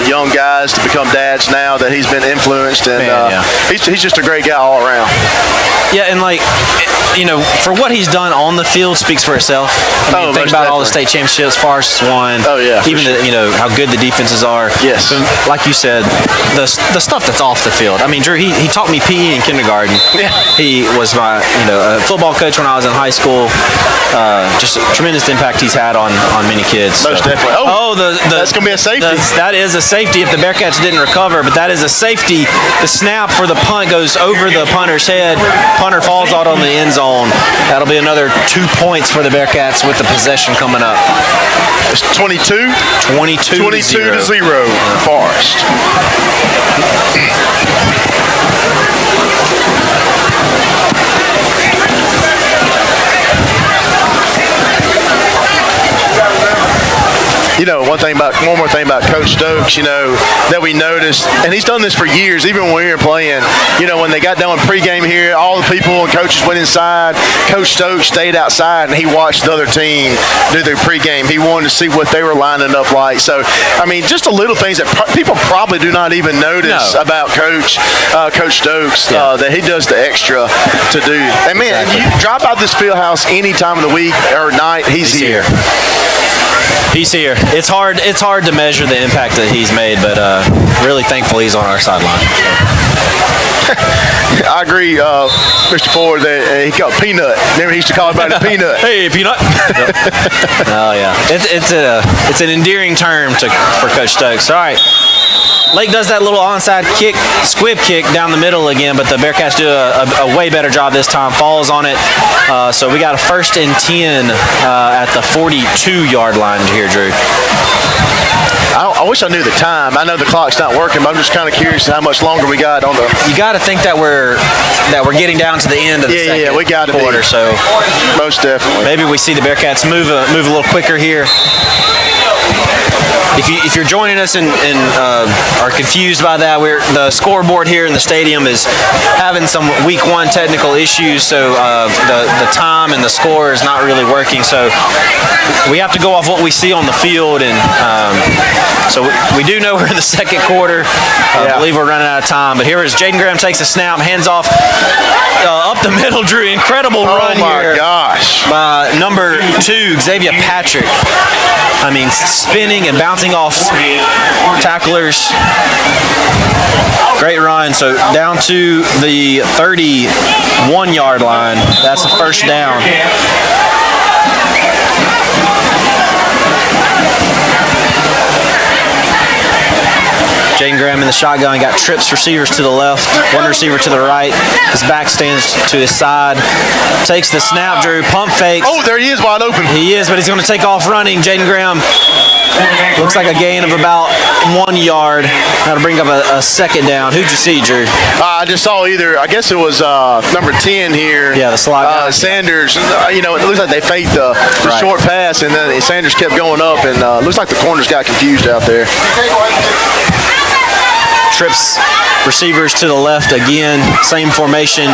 young guys to become dads now that he's been influenced, and he's just a great guy all around. Yeah, and for what he's done on the field speaks for itself. I mean, think about all the state championships Forest won. Oh yeah. Even how good the defenses are. Yes. So, like you said, the stuff that's off the field. I mean, Drew, he taught me PE in kindergarten. Yeah. He was my a football coach when I was in high school. Just a tremendous impact he's had on many kids. Most definitely. That's gonna be a safety. That is a safety if the Bearcats didn't recover, but that is a safety. The snap for the punt goes over the punter's head. Punter falls out on the end zone. That'll be another 2 points for the Bearcats with the possession coming up. It's 22 to 0. Forest. One more thing about Coach Stokes, that we noticed, and he's done this for years, even when we were playing, when they got done with pregame here, all the people and coaches went inside. Coach Stokes stayed outside, and he watched the other team do their pregame. He wanted to see what they were lining up like. So, I mean, just the little things that people probably do not even notice about Coach Stokes, that he does the extra to do. And, man, you drop out this field house any time of the week or night, he's here. He's here. It's hard to measure the impact that he's made, but really thankful he's on our sideline. I agree, Mr. Ford, that he called Peanut. Remember he used to call everybody Peanut. Hey, Peanut. Oh, yeah. It's an endearing term for Coach Stokes. All right. Lake does that little onside kick, squib kick down the middle again, but the Bearcats do a way better job this time. Falls on it. So we got a 1st and 10 at the 42-yard line here, Drew. I wish I knew the time. I know the clock's not working, but I'm just kind of curious how much longer we got on the. You got to think that we're getting down to the end of the second we got to quarter. Be. So most definitely. Maybe we see the Bearcats move a little quicker here. If you're joining us and are confused by that, the scoreboard here in the stadium is having some week 1 technical issues, so the time and the score is not really working. So we have to go off what we see on the field, and so we do know we're in the second quarter. I believe we're running out of time, but here is Jaden Graham takes a snap, hands off up the middle. Drew, incredible run here. Oh my gosh! By number 2, Xavier Patrick. I mean, spinning and bouncing off tacklers. Great run. So down to the 31-yard line. That's a 1st down. Jaden Graham in the shotgun, got trips receivers to the left, 1 receiver to the right. His back stands to his side. Takes the snap, Drew, pump fakes. Oh, there he is, wide open. He is, but he's going to take off running. Jaden Graham looks like a gain of about 1 yard. Got to bring up a 2nd down. Who'd you see, Drew? I just saw I guess it was number 10 here. Yeah, the slot guy. Sanders, it looks like they faked the short pass, and then Sanders kept going up, and looks like the corners got confused out there. Trips receivers to the left again. Same formation.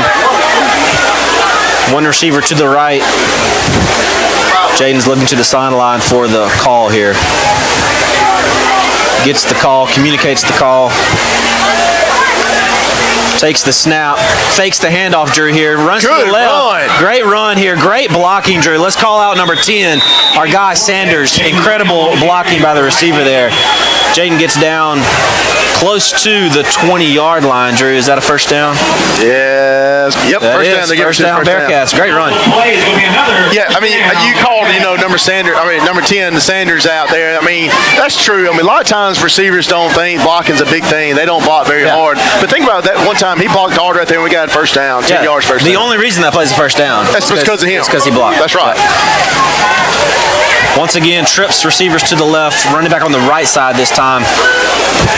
1 receiver to the right. Jaden's looking to the sideline for the call here. Gets the call, communicates the call. Takes the snap, fakes the handoff, Drew here, runs to the left. Run. Great run here, great blocking, Drew. Let's call out number 10, our guy Sanders. Incredible blocking by the receiver there. Jaden gets down close to the 20-yard line, Drew. Is that a 1st down? Yes. Yep, that 1st down. They first down, Bearcats. Great run. Yeah, I mean, you called, number 10, the Sanders out there. I mean, that's true. I mean, a lot of times receivers don't think blocking's a big thing. They don't block very hard. But think about that one time he blocked hard right there and we got a 1st down, 10 yards 1st down. The only reason that plays a 1st down. That's because of him. It's because he blocked. That's right. Once again, trips receivers to the left, running back on the right side this time.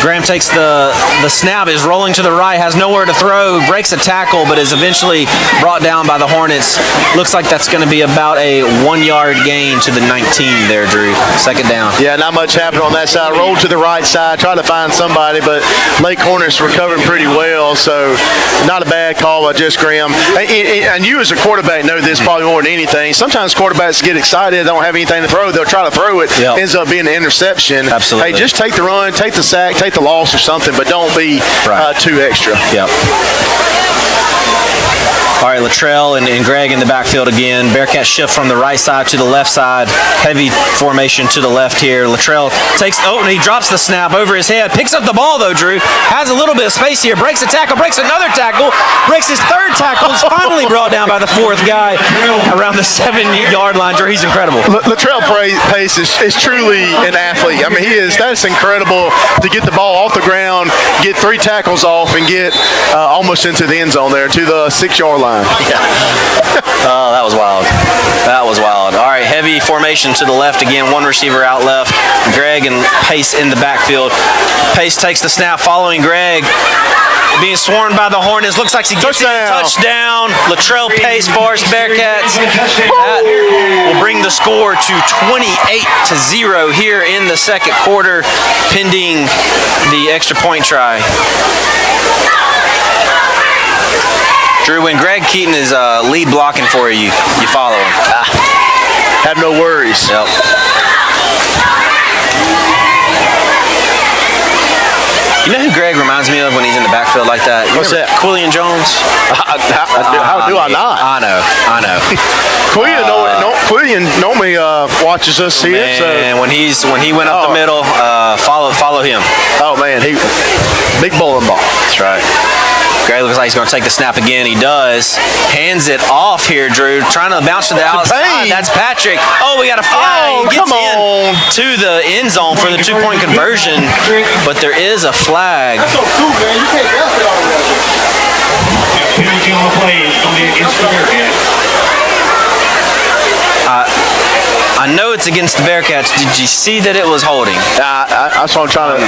Graham takes the snap, is rolling to the right, has nowhere to throw, breaks a tackle, but is eventually brought down by the Hornets. Looks like that's going to be about a 1-yard gain to the 19 there, Drew. 2nd down. Yeah, not much happened on that side. Rolled to the right side, tried to find somebody, but Lake Hornets recovering pretty well, so not a bad call by Jess Graham. And you as a quarterback know this probably more than anything. Sometimes quarterbacks get excited, they don't have anything to throw, they'll try to throw it, ends up being an interception. Absolutely. Hey, just take the run, take the sack, take the loss or something, but don't be too extra. Yep. All right, Latrell and Greg in the backfield again. Bearcat shift from the right side to the left side. Heavy formation to the left here. Latrell takes, and he drops the snap over his head. Picks up the ball, though, Drew. Has a little bit of space here. Breaks a tackle, breaks another tackle. Breaks his 3rd tackle. Is finally brought down by the 4th guy around the 7-yard line. Drew, he's incredible. Latrell Pace is truly an athlete. I mean, that's incredible to get the ball off the ground, get 3 tackles off, and get almost into the end zone there to the 6-yard line. Yeah. Oh, that was wild. That was wild. All right, heavy formation to the left again. 1 receiver out left. Greg and Pace in the backfield. Pace takes the snap following Greg. Being swarmed by the Hornets. Looks like he gets a touchdown. Latrell Pace, Forest Bearcats. That will bring the score to 28-0 here in the second quarter, pending the extra point try. Drew, when Greg Keaton is lead blocking for you, you follow him. Have no worries. Yep. You know who Greg reminds me of when he's in the backfield like that? What's that? Quillian Jones. How do I not? I know. Quillian normally watches us here. And when he went up the middle, follow him. Oh man, he big bowling ball. That's right. Greg looks like he's going to take the snap again. He does. Hands it off here, Drew. Trying to bounce to the outside. That's Patrick. Oh, we got a flag. He gets in to the end zone for the 2-point conversion, but there is a flag. That's so cool, man. You can't bounce it all the way. Penalty on the play is going to be against the Bearcats. I know it's against the Bearcats. Did you see that it was holding? That's what I'm trying to.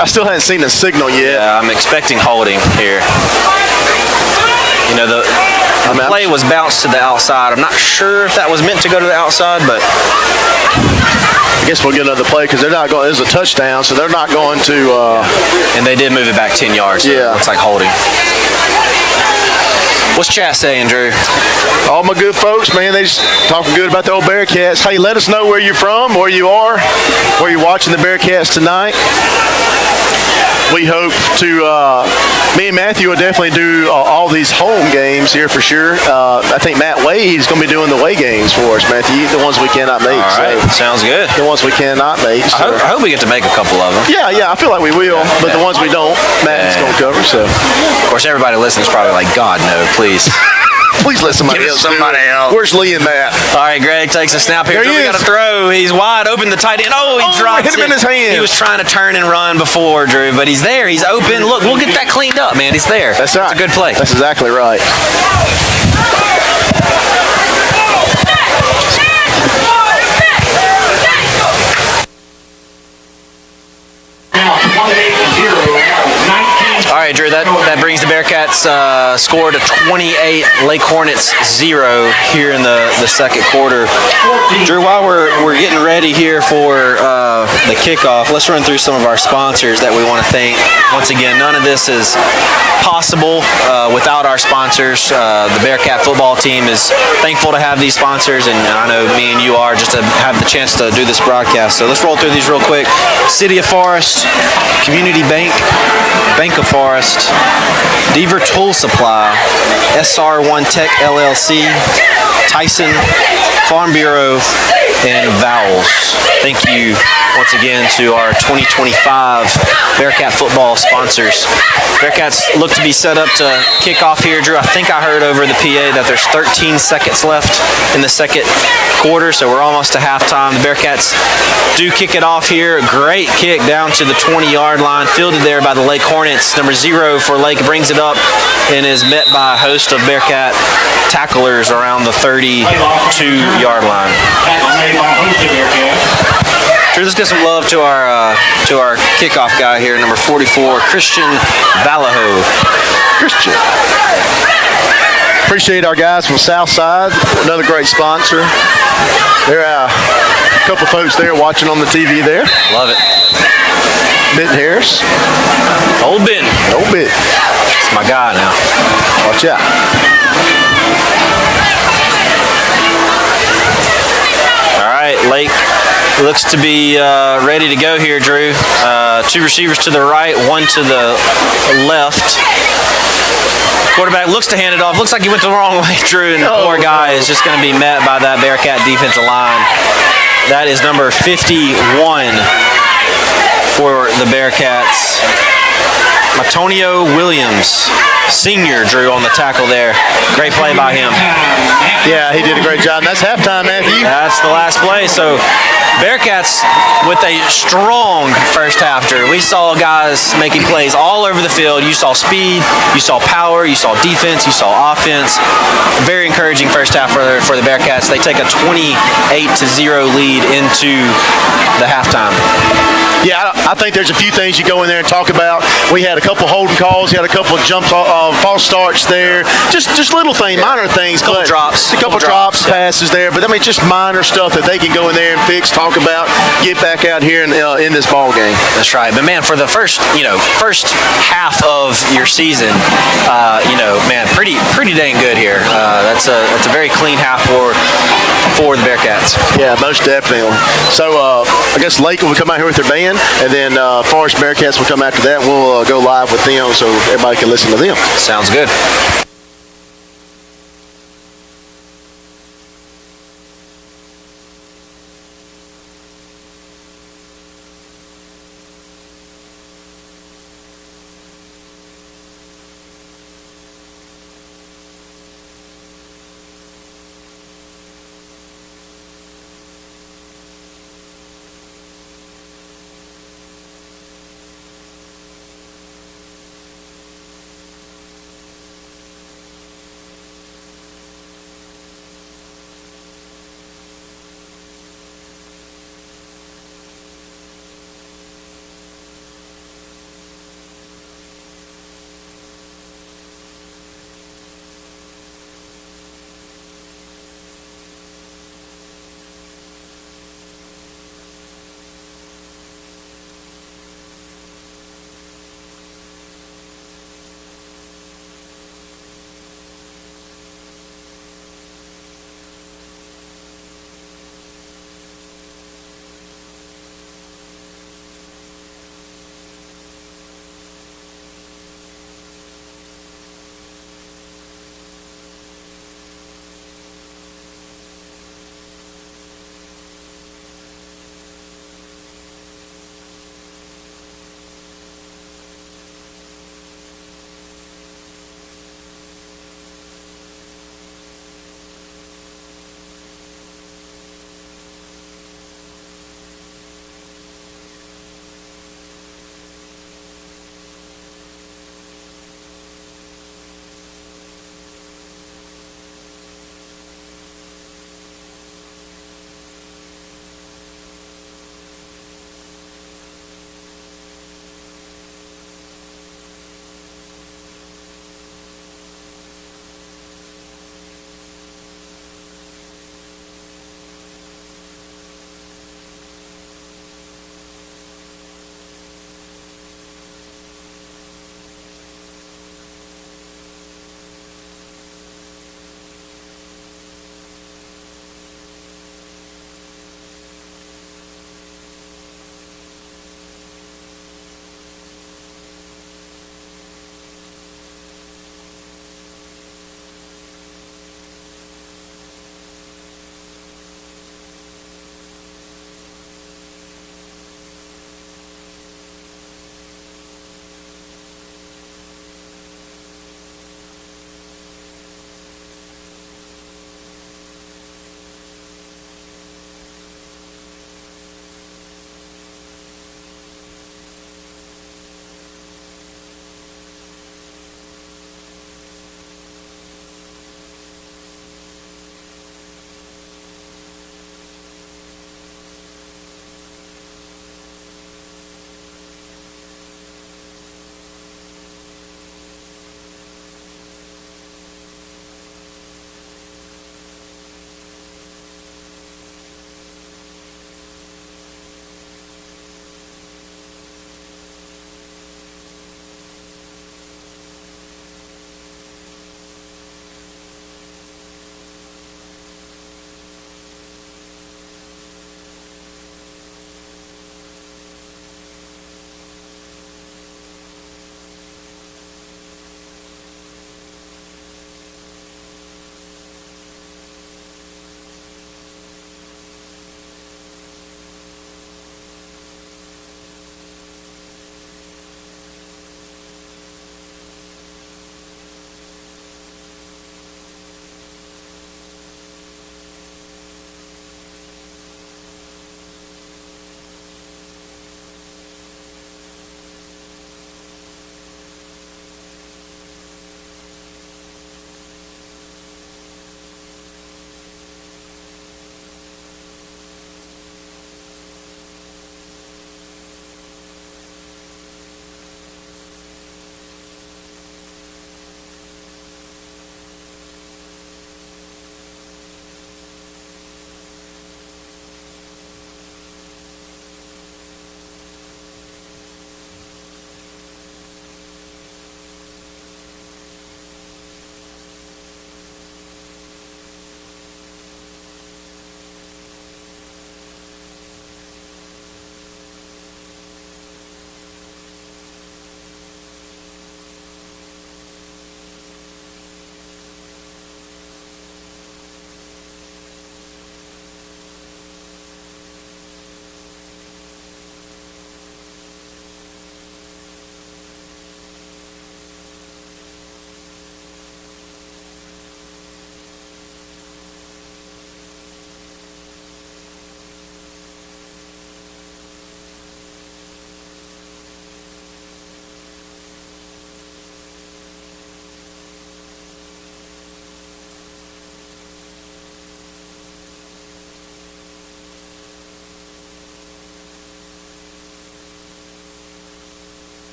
I still haven't seen the signal yet. Yeah, I'm expecting holding here. You know, the play was bounced to the outside. I'm not sure if that was meant to go to the outside, but I guess we'll get another play because they're not going. It's a touchdown, so they're not going to. And they did move it back 10 yards. So yeah, it looks like holding. What's chat saying, Drew? All my good folks, man, they just talking good about the old Bearcats. Hey, let us know where you're from, where you are, where you're watching the Bearcats tonight. We hope to, me and Matthew will definitely do all these home games here for sure. I think Matt Wade is going to be doing the away games for us, Matthew, the ones we cannot make. All right, sounds good. The ones we cannot make. So. I hope we get to make a couple of them. Yeah, I feel like we will, but the ones we don't, Matt's going to cover. So, of course, everybody listening is probably like, God, no, please. Please let somebody else. Where's Lee and Matt? All right, Greg takes a snap here. We got to throw. He's wide open, the tight end. Oh, he dropped hit him in his hand. He was trying to turn and run before, Drew, but he's there. He's open. Look, we'll get that cleaned up, man. He's there. That's right. It's a good play. That's exactly right. All right, Drew, that brings the Bearcats score to 28, Lake Hornets 0 here in the second quarter. Drew, while we're getting ready here for the kickoff, let's run through some of our sponsors that we want to thank. Once again, none of this is possible without our sponsors. The Bearcat football team is thankful to have these sponsors, and I know me and you are, just to have the chance to do this broadcast. So let's roll through these real quick. City of Forest, Community Bank, Bank of Forest, Deaver Tool Supply, SR1 Tech LLC, Tyson, Farm Bureau, and Vowels. Thank you once again to our 2025 Bearcat football sponsors. Bearcats look to be set up to kick off here, Drew. I think I heard over the PA that there's 13 seconds left in the second quarter, so we're almost to halftime. The Bearcats do kick it off here. Great kick down to the 20-yard line, fielded there by the Lake Hornets. Number 0 for Lake brings it up and is met by a host of Bearcat tacklers around the 32-yard line. Drew, let's get some love to our kickoff guy here, number 44, Christian Vallejo. Christian. Appreciate our guys from Southside, another great sponsor. There are a couple folks there watching on the TV there. Love it. Benton Harris. Old Ben. Old Ben. It's my guy now. Watch out. All right, Lake looks to be ready to go here, Drew. 2 receivers to the right, 1 to the left. Quarterback looks to hand it off. Looks like he went the wrong way, Drew, and the poor guy is just going to be met by that Bearcat defensive line. That is number 51 for the Bearcats. Antonio Williams, senior, Drew, on the tackle there. Great play by him. Yeah, he did a great job. That's halftime, Matthew. That's the last play. So Bearcats with a strong first half, Drew. We saw guys making plays all over the field. You saw speed, you saw power, you saw defense, you saw offense. Very encouraging first half for the Bearcats. They take a 28-0 lead into the halftime. Yeah, I think there's a few things you go in there and talk about. We had a couple holding calls. We had a couple of jumps, false starts there. Just little things, minor things. A couple drops. A couple drops, passes there. But, I mean, just minor stuff that they can go in there and fix, talk about, get back out here in this ball game. That's right. But, man, for the first half of your season, man, pretty dang good here. That's a very clean half for the Bearcats. Yeah, most definitely. So, I guess Lake will come out here with their band, and then Forest Bearcats will come after that. We'll go live with them so everybody can listen to them. Sounds good.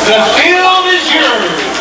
The field is yours.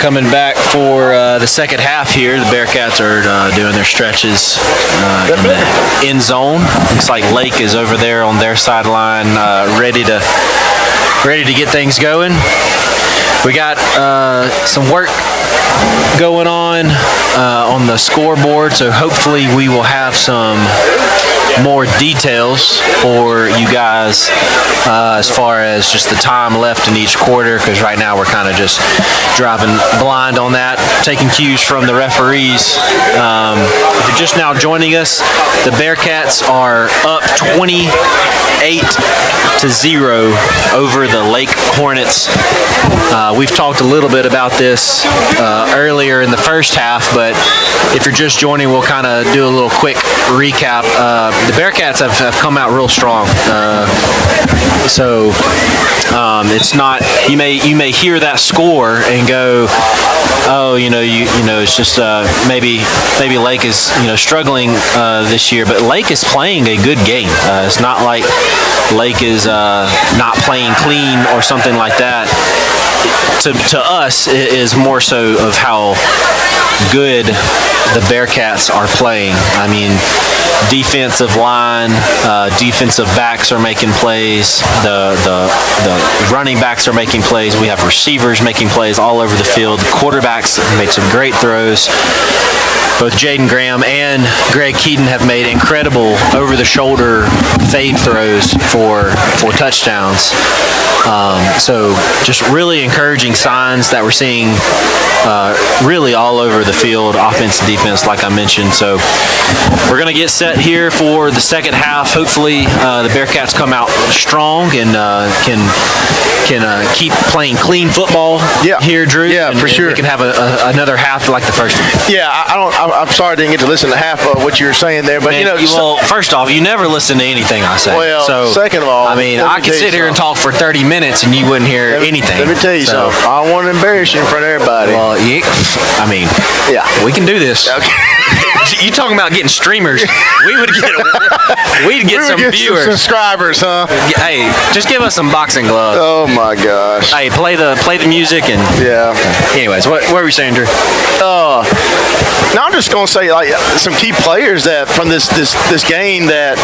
coming back for the second half here. The Bearcats are doing their stretches in the end zone. Looks like Lake is over there on their sideline, ready to get things going. We got some work going on the scoreboard, so hopefully we will have some more details for you guys as far as just the time left in each quarter, because right now we're kind of just driving blind on that, taking cues from the referees. If you're just now joining us, the Bearcats are up 28-0 over the Lake Hornets. We've talked a little bit about this earlier in the first half, but if you're just joining, we'll kind of do a little quick recap. The Bearcats have come out real strong, so it's not. You may hear that score and go, oh, it's just maybe Lake is struggling this year, but Lake is playing a good game. It's not like Lake is not playing clean or something like that. To us, it is more so of how good the Bearcats are playing. I mean, defensive line, defensive backs are making plays. The running backs are making plays. We have receivers making plays all over the field. The quarterbacks made some great throws. Both Jaden Graham and Greg Keaton have made incredible over-the-shoulder fade throws for touchdowns. So just really encouraging signs that we're seeing really all over the field, offense and defense, like I mentioned. So we're going to get set here for the second half. Hopefully the Bearcats come out strong and can keep playing clean football here, Drew. Yeah, for sure. We can have another half like the first one. Yeah, I'm sorry I didn't get to listen to half of what you were saying there, but well, first off, you never listen to anything I say. Well, so, second of all, I mean, I could sit here and talk for 30 minutes and you wouldn't hear anything. Let me tell you something. I don't want to embarrass you in front of everybody. Well, we can do this. Okay. You talking about getting streamers? We'd get some viewers, some subscribers, huh? Hey, just give us some boxing gloves. Oh my gosh. Hey, play the music and Anyways, what were we saying, Drew? Now I'm just gonna say some key players that from this game that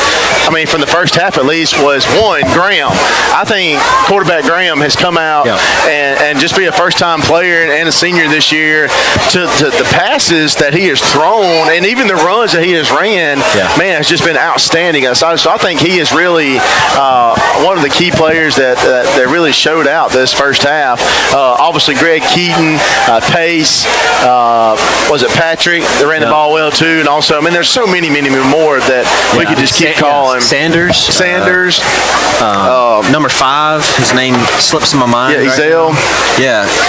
from the first half at least was one, Graham. I think quarterback Graham has come out and just be a first-time player and a senior this year to the passes that he has thrown and even the runs that he has ran, man, has just been outstanding. So I think he is really one of the key players that really showed out this first half. Obviously, Greg Keaton, Pace, was it Patrick that ran the ball well too, and also, there's so many more that we could just keep calling. Sanders. Number 5, his name slips in my mind. Yeah, Ezell.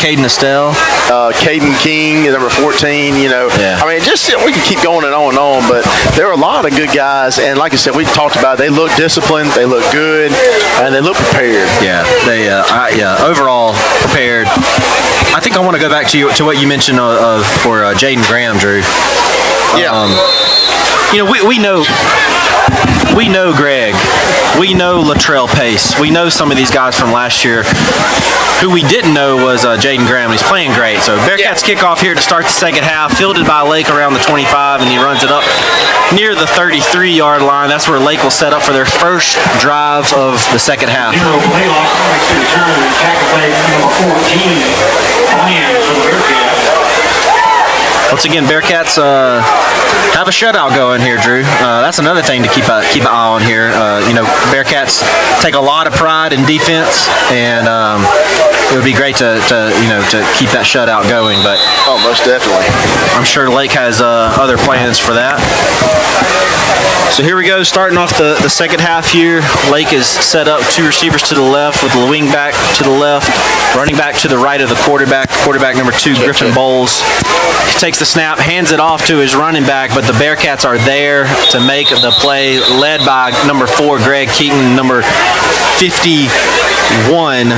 Caden Estelle. Caden King, number 14. We can keep going and on, but there are a lot of good guys, and like I said, we talked about it, they look disciplined, they look good, and they look prepared. Overall prepared. I think I want to go back to what you mentioned for Jaden Graham, Drew. We know Greg. We know Latrell Pace. We know some of these guys from last year. Who we didn't know was Jaden Graham. He's playing great. So Bearcats kickoff here to start the second half. Fielded by Lake around the 25, and he runs it up near the 33-yard line. That's where Lake will set up for their first drive of the second half. Once again, Bearcats have a shutout going here, Drew. That's another thing to keep an eye on here. Bearcats take a lot of pride in defense, and it would be great to keep that shutout going. But most definitely, I'm sure Lake has other plans for that. So here we go, starting off the second half here. Lake is set up 2 receivers to the left with the wing back to the left, running back to the right of the quarterback number 2, Griffin Bowles. He takes the snap, hands it off to his running back, but the Bearcats are there to make the play, led by number 4, Greg Keaton, number 51,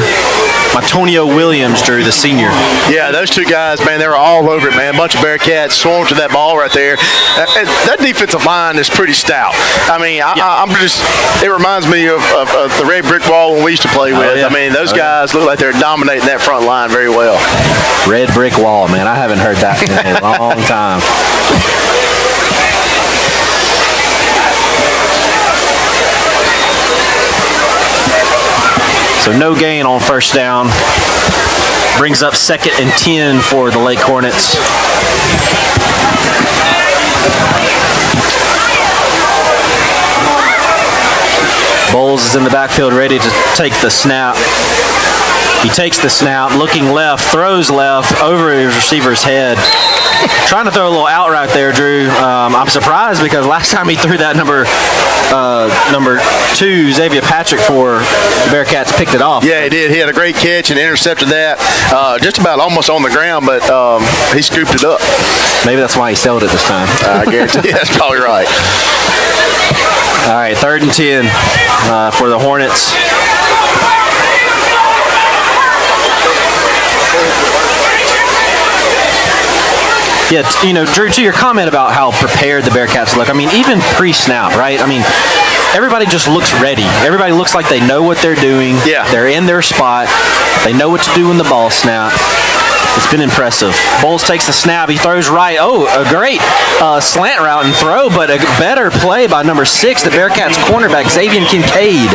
Antonio Williams, Drew, the senior. Yeah, those two guys, man, they were all over it, man. A bunch of Bearcats swarmed to that ball right there. That defensive line is pretty stout. I mean, it reminds me of the red brick wall when we used to play with. Yeah. I mean, those guys look like they're dominating that front line very well. Red brick wall, man. I haven't heard that in a long time. So no gain on first down. Brings up 2nd and 10 for the Lake Hornets. Bowles is in the backfield ready to take the snap. He takes the snap, looking left, throws left over his receiver's head. Trying to throw a little out right there, Drew. I'm surprised because last time he threw that number 2, Xavier Patrick, for the Bearcats, picked it off. Yeah, he did. He had a great catch and intercepted that just about almost on the ground, but he scooped it up. Maybe that's why he sold it this time. I guarantee you that's probably right. All right, 3rd and 10 for the Hornets. Yeah, Drew, to your comment about how prepared the Bearcats look, I mean, even pre-snap, right? I mean, everybody just looks ready. Everybody looks like they know what they're doing. Yeah. They're in their spot. They know what to do when the ball snaps. It's been impressive. Bowles takes the snap. He throws right. Oh, a great slant route and throw, but a better play by number 6, the Bearcats cornerback, Xavier Kincaid.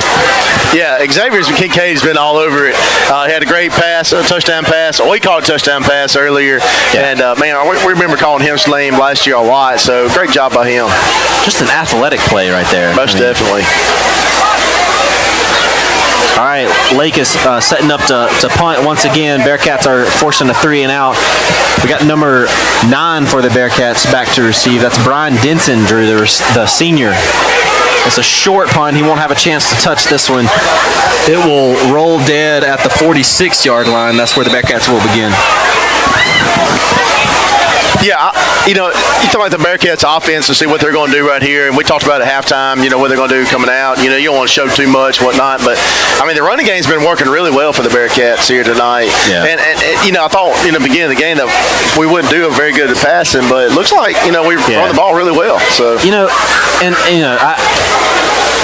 Yeah, Xavier Kincaid's been all over it. He had a great pass, a touchdown pass. We called a touchdown pass earlier. Yeah. And, man, we remember calling him name last year a lot, so great job by him. Just an athletic play right there. Most definitely. All right, Lake is setting up to punt once again. Bearcats are forcing a 3 and out. We got number 9 for the Bearcats back to receive. That's Brian Denson, Drew, the senior. It's a short punt. He won't have a chance to touch this one. It will roll dead at the 46-yard line. That's where the Bearcats will begin. Yeah, you talk about the Bearcats offense and see what they're going to do right here. And we talked about at halftime, what they're going to do coming out. You don't want to show too much, whatnot. But, I mean, the running game's been working really well for the Bearcats here tonight. Yeah. And I thought in the beginning of the game that we wouldn't do a very good at passing. But it looks like, we run the ball really well. So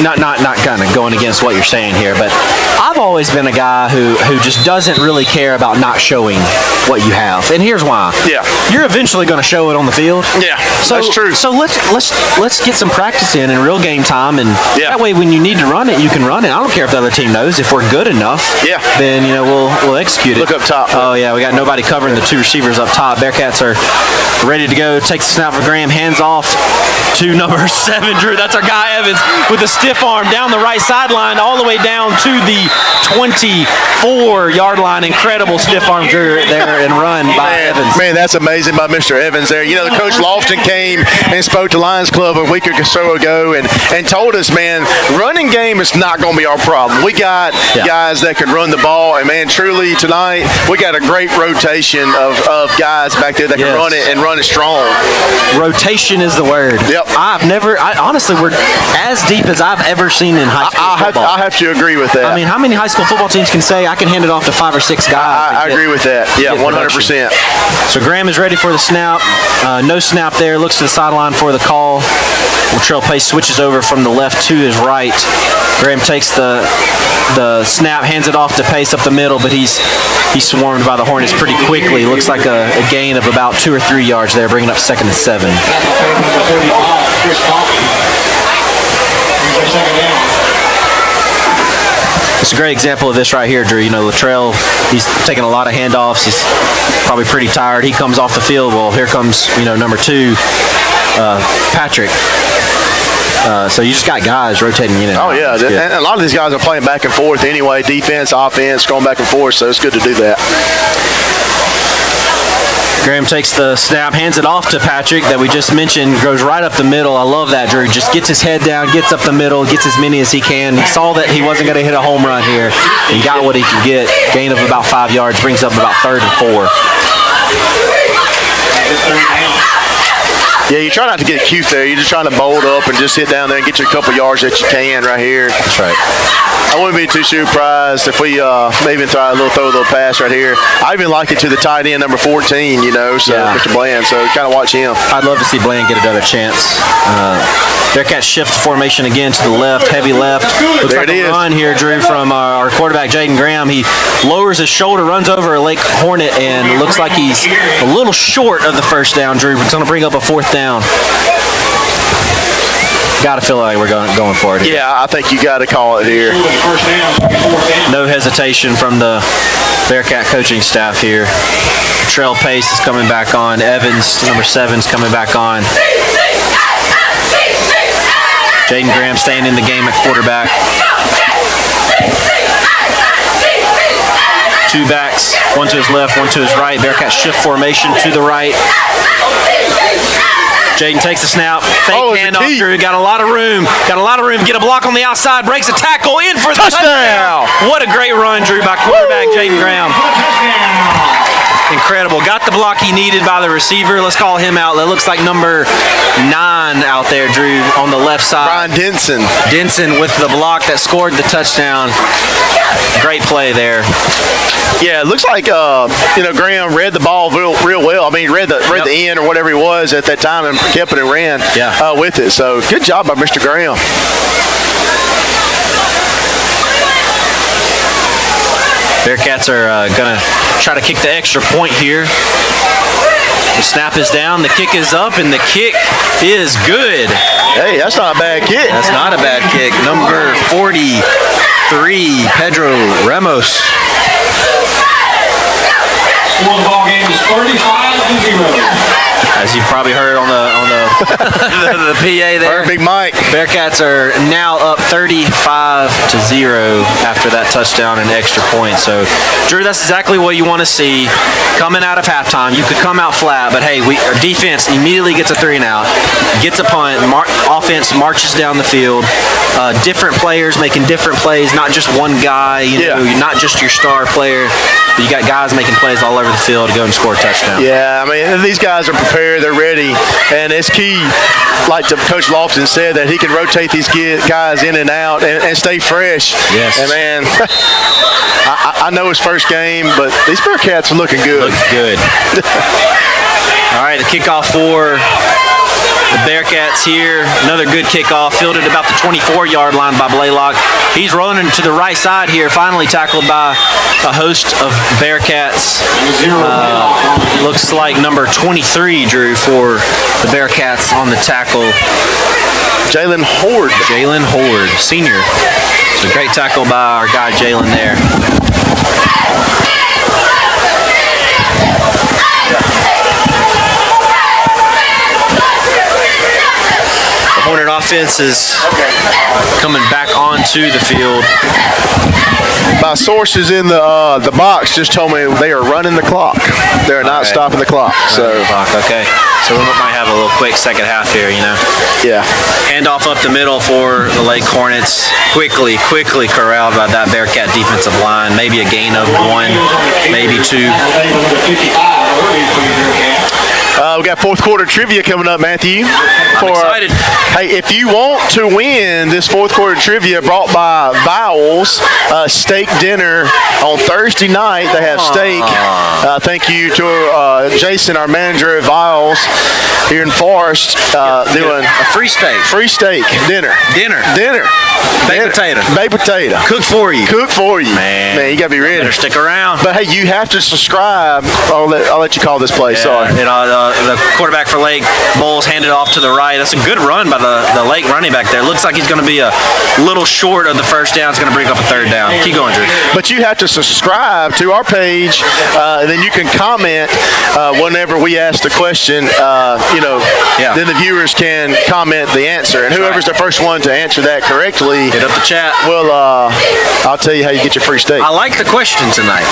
not kind of going against what you're saying here, but I've always been a guy who just doesn't really care about not showing what you have. And here's why. Yeah. You're eventually going to show it on the field. Yeah, that's true. So let's get some practice in real game time, and that way when you need to run it, you can run it. I don't care if the other team knows. If we're good enough, then we'll execute it. Look up top. Oh yeah, we got nobody covering the 2 receivers up top. Bearcats are ready to go. Takes the snap for Graham, hands off to number 7, Drew. That's our guy Evans with a stiff arm down the right sideline all the way down to the 24-yard line. Incredible stiff arm, Drew, there and run by Evans. Man, that's amazing by Mr. Evans there. The Coach Lofton came and spoke to Lions Club a week or so ago and told us, man, running game is not going to be our problem. We got guys that can run the ball, and, man, truly tonight we got a great rotation of guys back there that can run it and run it strong. Rotation is the word. Yep. Honestly, we're as deep as I've ever seen in high school football. I have to agree with that. I mean, how many high school football teams can say I can hand it off to 5 or 6 guys? I agree with that. Yeah, 100%. So Graham is ready for the snap. No snap there. Looks to the sideline for the call. Latrell Pace switches over from the left to his right. Graham takes the snap, hands it off to Pace up the middle, but he's swarmed by the Hornets pretty quickly. Looks like a gain of about 2 or 3 yards there, bringing up 2nd and 7. It's a great example of this right here, Drew. Latrell, he's taking a lot of handoffs. He's probably pretty tired. He comes off the field. Well, here comes, number 2, Patrick. So you just got guys rotating in and out. Oh, yeah. And a lot of these guys are playing back and forth anyway, defense, offense, going back and forth, so it's good to do that. Graham takes the snap, hands it off to Patrick that we just mentioned, goes right up the middle. I love that, Drew. Just gets his head down, gets up the middle, gets as many as he can. He saw that he wasn't going to hit a home run here and got what he could get. Gain of about 5 yards, brings up about 3rd and 4. Yeah, you try not to get cute there. You're just trying to bolt up and just sit down there and get your couple yards that you can right here. That's right. I wouldn't be too surprised if we maybe throw a little pass right here. I even like it to the tight end, number 14, so Mr. Bland. So kind of watch him. I'd love to see Bland get another chance. Bearcats shift formation again to the left, heavy left. Looks There like it a is. run here, Drew, from our quarterback, Jaden Graham. He lowers his shoulder, runs over a Lake Hornet, and it looks like he's a little short of the first down, Drew. It's going to bring up a 4th down. Got to feel like we're going for it here. Yeah, I think you got to call it here. First down, fourth down. No hesitation from the Bearcat coaching staff here. Trail Pace is coming back on. Evans, number 7, is coming back on. Jaden Graham staying in the game at quarterback. 2 backs, one to his left, one to his right. Bearcat shift formation to the right. Jaden takes the snap. Fake it's a handoff, key. Drew. Got a lot of room. Get a block on the outside. Breaks a tackle in for the touchdown. What a great run, Drew, by quarterback Jaden Graham. Touchdown. Incredible. Got the block he needed by the receiver. Let's call him out. That looks like number 9 out there, Drew, on the left side. Brian Denson. Denson with the block that scored the touchdown. Great play there. Yeah, it looks like Graham read the ball real well. I mean, read the end or whatever he was at that time and kept it and ran with it. So good job by Mr. Graham. Bearcats are going to try to kick the extra point here. The snap is down, the kick is up, and the kick is good. Hey, that's not a bad kick. That's not a bad kick. Number 43, Pedro Ramos. Score of the ball game is 35-0. As you've probably heard on the the PA there. Big Mike. Bearcats are now up 35-0 after that touchdown and extra point. So, Drew, that's exactly what you want to see coming out of halftime. You could come out flat, but hey, our defense immediately gets a 3 and out, gets a punt, offense marches down the field. Different players making different plays, not just one guy. You're not just your star player. But you got guys making plays all over the field to go and score a touchdown. Yeah, I mean, these guys are prepared. They're ready. And it's key, like Coach Lofton said, that he can rotate these guys in and out and stay fresh. Yes. And, man, I know his first game, but these Bearcats are looking good. Look good. All right, the kickoff for the Bearcats here. Another good kickoff, fielded about the 24-yard line by Blaylock. He's rolling to the right side here, finally tackled by a host of Bearcats. Looks like number 23, Drew, for the Bearcats on the tackle. Jalen Horde. Jalen Horde, senior. It's a great tackle by our guy Jalen there. Hornet offense is coming back onto the field. My sources in the box just told me they are running the clock. They're not stopping the clock. Okay. So we might have a little quick second half here, Yeah. Handoff up the middle for the Lake Hornets. Quickly corralled by that Bearcat defensive line. Maybe a gain of 1, maybe 2. We got fourth quarter trivia coming up, Matthew. I'm excited. Hey, if you want to win this fourth quarter trivia brought by Vowels Steak Dinner on Thursday night, they have steak. Thank you to Jason, our manager at Vowels here in Forest, doing a free steak. Free steak dinner. Baked potato. Baked potato. Cooked for you. Man, you got to be ready. Better stick around. But hey, you have to subscribe. I'll let you call this play. Sorry. The quarterback for Lake Bulls handed off to the right. That's a good run by the Lake running back there. Looks like he's going to be a little short of the first down. It's going to bring up a 3rd down. Keep going, Drew. But you have to subscribe to our page, and then you can comment whenever we ask the question. Then the viewers can comment the answer, and whoever's the first one to answer that correctly, hit up the chat. Well, I'll tell you how you get your free steak. I like the question tonight.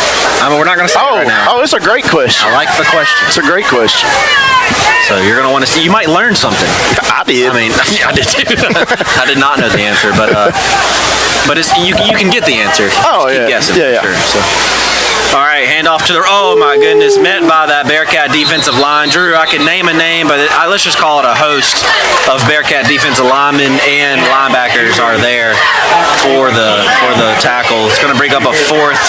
We're not going to say it right now. Oh, it's a great question. I like the question. It's a great question. So you're going to want to see. You might learn something. I did. I did too. I did not know the answer, but it's, you can get the answer. Oh, Just keep guessing. Yeah. Sure. So. All right, handoff to the, oh my goodness, met by that Bearcat defensive line. Drew, I can name a name, but let's just call it a host of Bearcat defensive linemen and linebackers are there for the tackle. It's going to bring up a 4th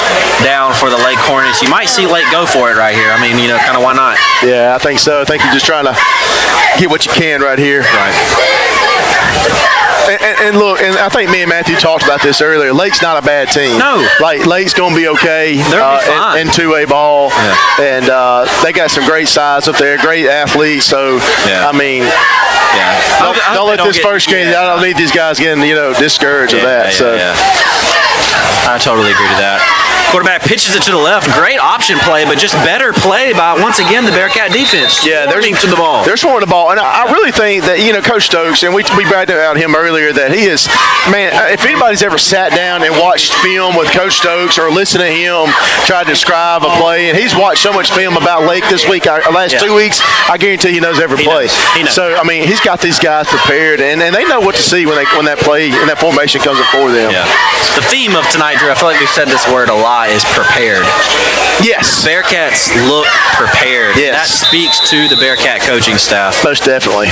down for the Lake Hornets. You might see Lake go for it right here. I mean, kind of why not? Yeah, I think so. I think you're just trying to get what you can right here. Right. And look, and I think me and Matthew talked about this earlier. Lake's not a bad team. No. Like Lake's going to be okay. They're gonna be fine. in 2A ball, and they got some great size up there, great athletes. So I mean, don't let this first game. I don't need these guys getting discouraged with that. I totally agree to that. Quarterback pitches it to the left. Great option play, but just better play by, once again, the Bearcat defense. Yeah, they're to the ball. They're swarming the ball. And I really think that, Coach Stokes, and we bragged about him earlier, that he is, man, if anybody's ever sat down and watched film with Coach Stokes or listened to him try to describe a play, and he's watched so much film about Lake this week, last 2 weeks, I guarantee he knows every play. He knows. So, I mean, he's got these guys prepared, and they know what to see when that play and that formation comes up for them. Yeah. The theme of tonight, Drew, I feel like we've said this word a lot, is prepared. Yes. Bearcats look prepared. Yes. That speaks to the Bearcat coaching staff. Most definitely.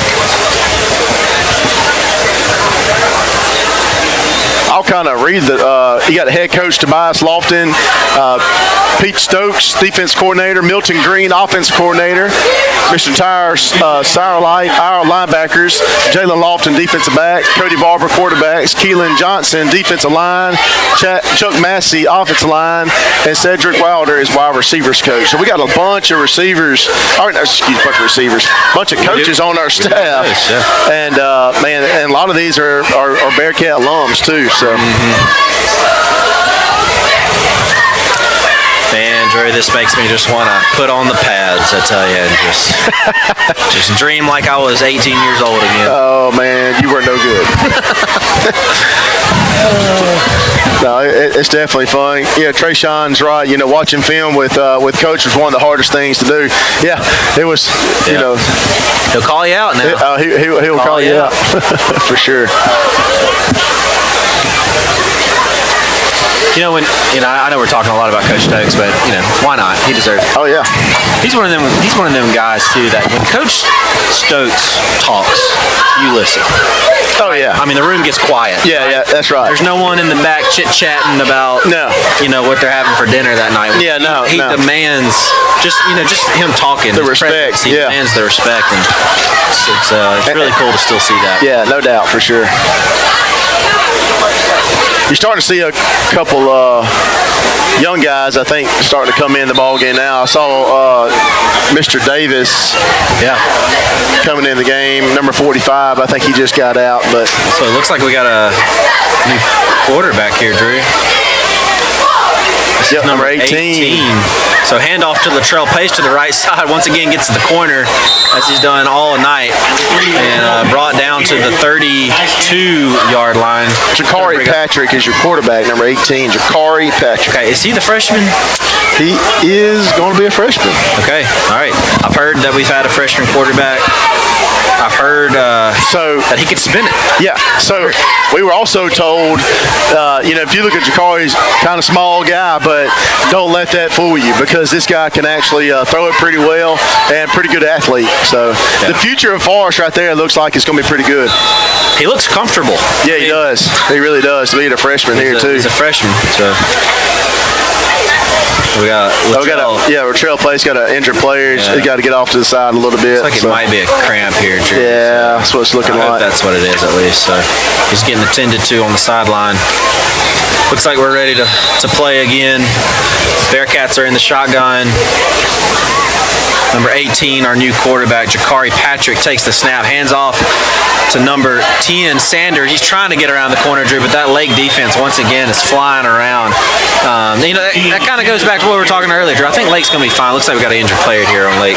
I'll kind of read you got the head coach Tobias Lofton, Pete Stokes, defense coordinator, Milton Green, offense coordinator, Mr. Tyre Sauerlight, our linebackers, Jalen Lofton, defensive back, Cody Barber, quarterbacks, Keelan Johnson, defensive line, Chuck Massey, offensive line, and Cedric Wilder is wide receivers coach. So we got a bunch of receivers, bunch of coaches on our staff, and man, and a lot of these are Bearcat alums too. So. Man, Drew, this makes me just want to put on the pads, I tell you, and just dream like I was 18 years old again. Oh, man, you were no good. No, it's definitely fun. Yeah, Trayshawn's right. Watching film with Coach was one of the hardest things to do. Yeah, it was, He'll call you out now. He'll call you out. For sure. I know we're talking a lot about Coach Stokes, but why not? He deserves it. Oh yeah. He's one of them guys too that when Coach Stokes talks, you listen. Oh yeah. I mean, the room gets quiet. Yeah, right? yeah, that's right. There's no one in the back chit-chatting about what they're having for dinner that night. Yeah, He demands just him talking. The respect. He demands the respect, and it's really cool to still see that. Yeah, no doubt, for sure. You're starting to see a couple young guys, I think, starting to come in the ball game now. I saw Mr. Davis coming in the game, number 45. I think he just got out. But so it looks like we got a new quarterback here, Drew. Yep, number 18. So handoff to Latrell Pace to the right side. Once again gets to the corner as he's done all night. And brought down to the 32-yard line. Jakari Patrick is your quarterback, number 18. Jakari Patrick. Okay, is he the freshman? He is going to be a freshman. Okay, all right. I've heard that we've had a freshman quarterback. I've heard that he could spin it. Yeah, so we were also told, if you look at Jakari's kind of small guy, but don't let that fool you because this guy can actually throw it pretty well and pretty good athlete. So the future of Forrest right there looks like it's going to be pretty good. He looks comfortable. Yeah, he does. He really does. To be a freshman here, too. He's a freshman, so... We got Latrell Pace got an injured player. He got to get off to the side a little bit. Looks like it might be a cramp here, Drew. Yeah, that's what it's looking like. That's what it is, at least. So he's getting attended to on the sideline. Looks like we're ready to play again. Bearcats are in the shotgun. Number 18, our new quarterback, Jakari Patrick, takes the snap, hands off to number 10, Sanders. He's trying to get around the corner, Drew, but that Lake defense, once again, is flying around. That kind of goes back to what we were talking earlier, Drew. I think Lake's going to be fine. Looks like we got an injured player here on Lake.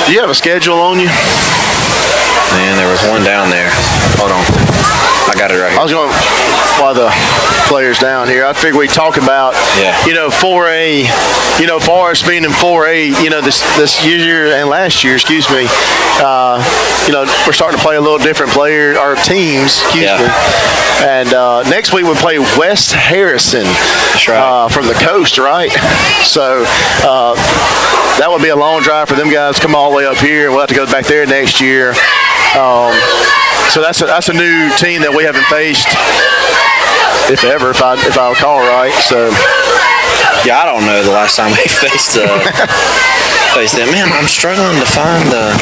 Do you have a schedule on you? Man, there was one down there. Hold on. I got it right I here. was going while the players down here. I figured we'd talk about, 4A, Forest being in 4A, this year and last year, excuse me, we're starting to play a little different player, or teams, excuse me. And next week we'll play West Harrison. That's right. From the coast, right? So that would be a long drive for them guys to come all the way up here, and we'll have to go back there next year. So that's a new team that we haven't faced, if ever, if I recall right. So Yeah, I don't know the last time we faced them. Man, I'm struggling to find the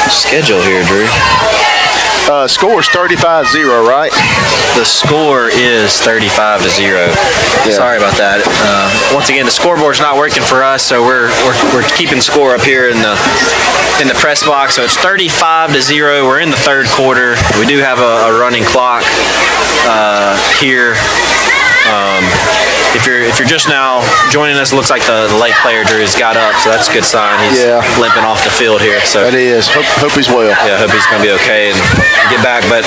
schedule here, Drew. score's 35-0, right? The score is 35-0. Sorry about that. Once again, the scoreboard's not working for us, so we're keeping score up here in the press box. So it's 35-0. We're in the third quarter. We do have a running clock here. If you're just now joining us, it looks like the late player Drew's got up, so that's a good sign. He's limping off the field here. So that is. Hope he's well. Yeah, hope he's going to be okay and get back. But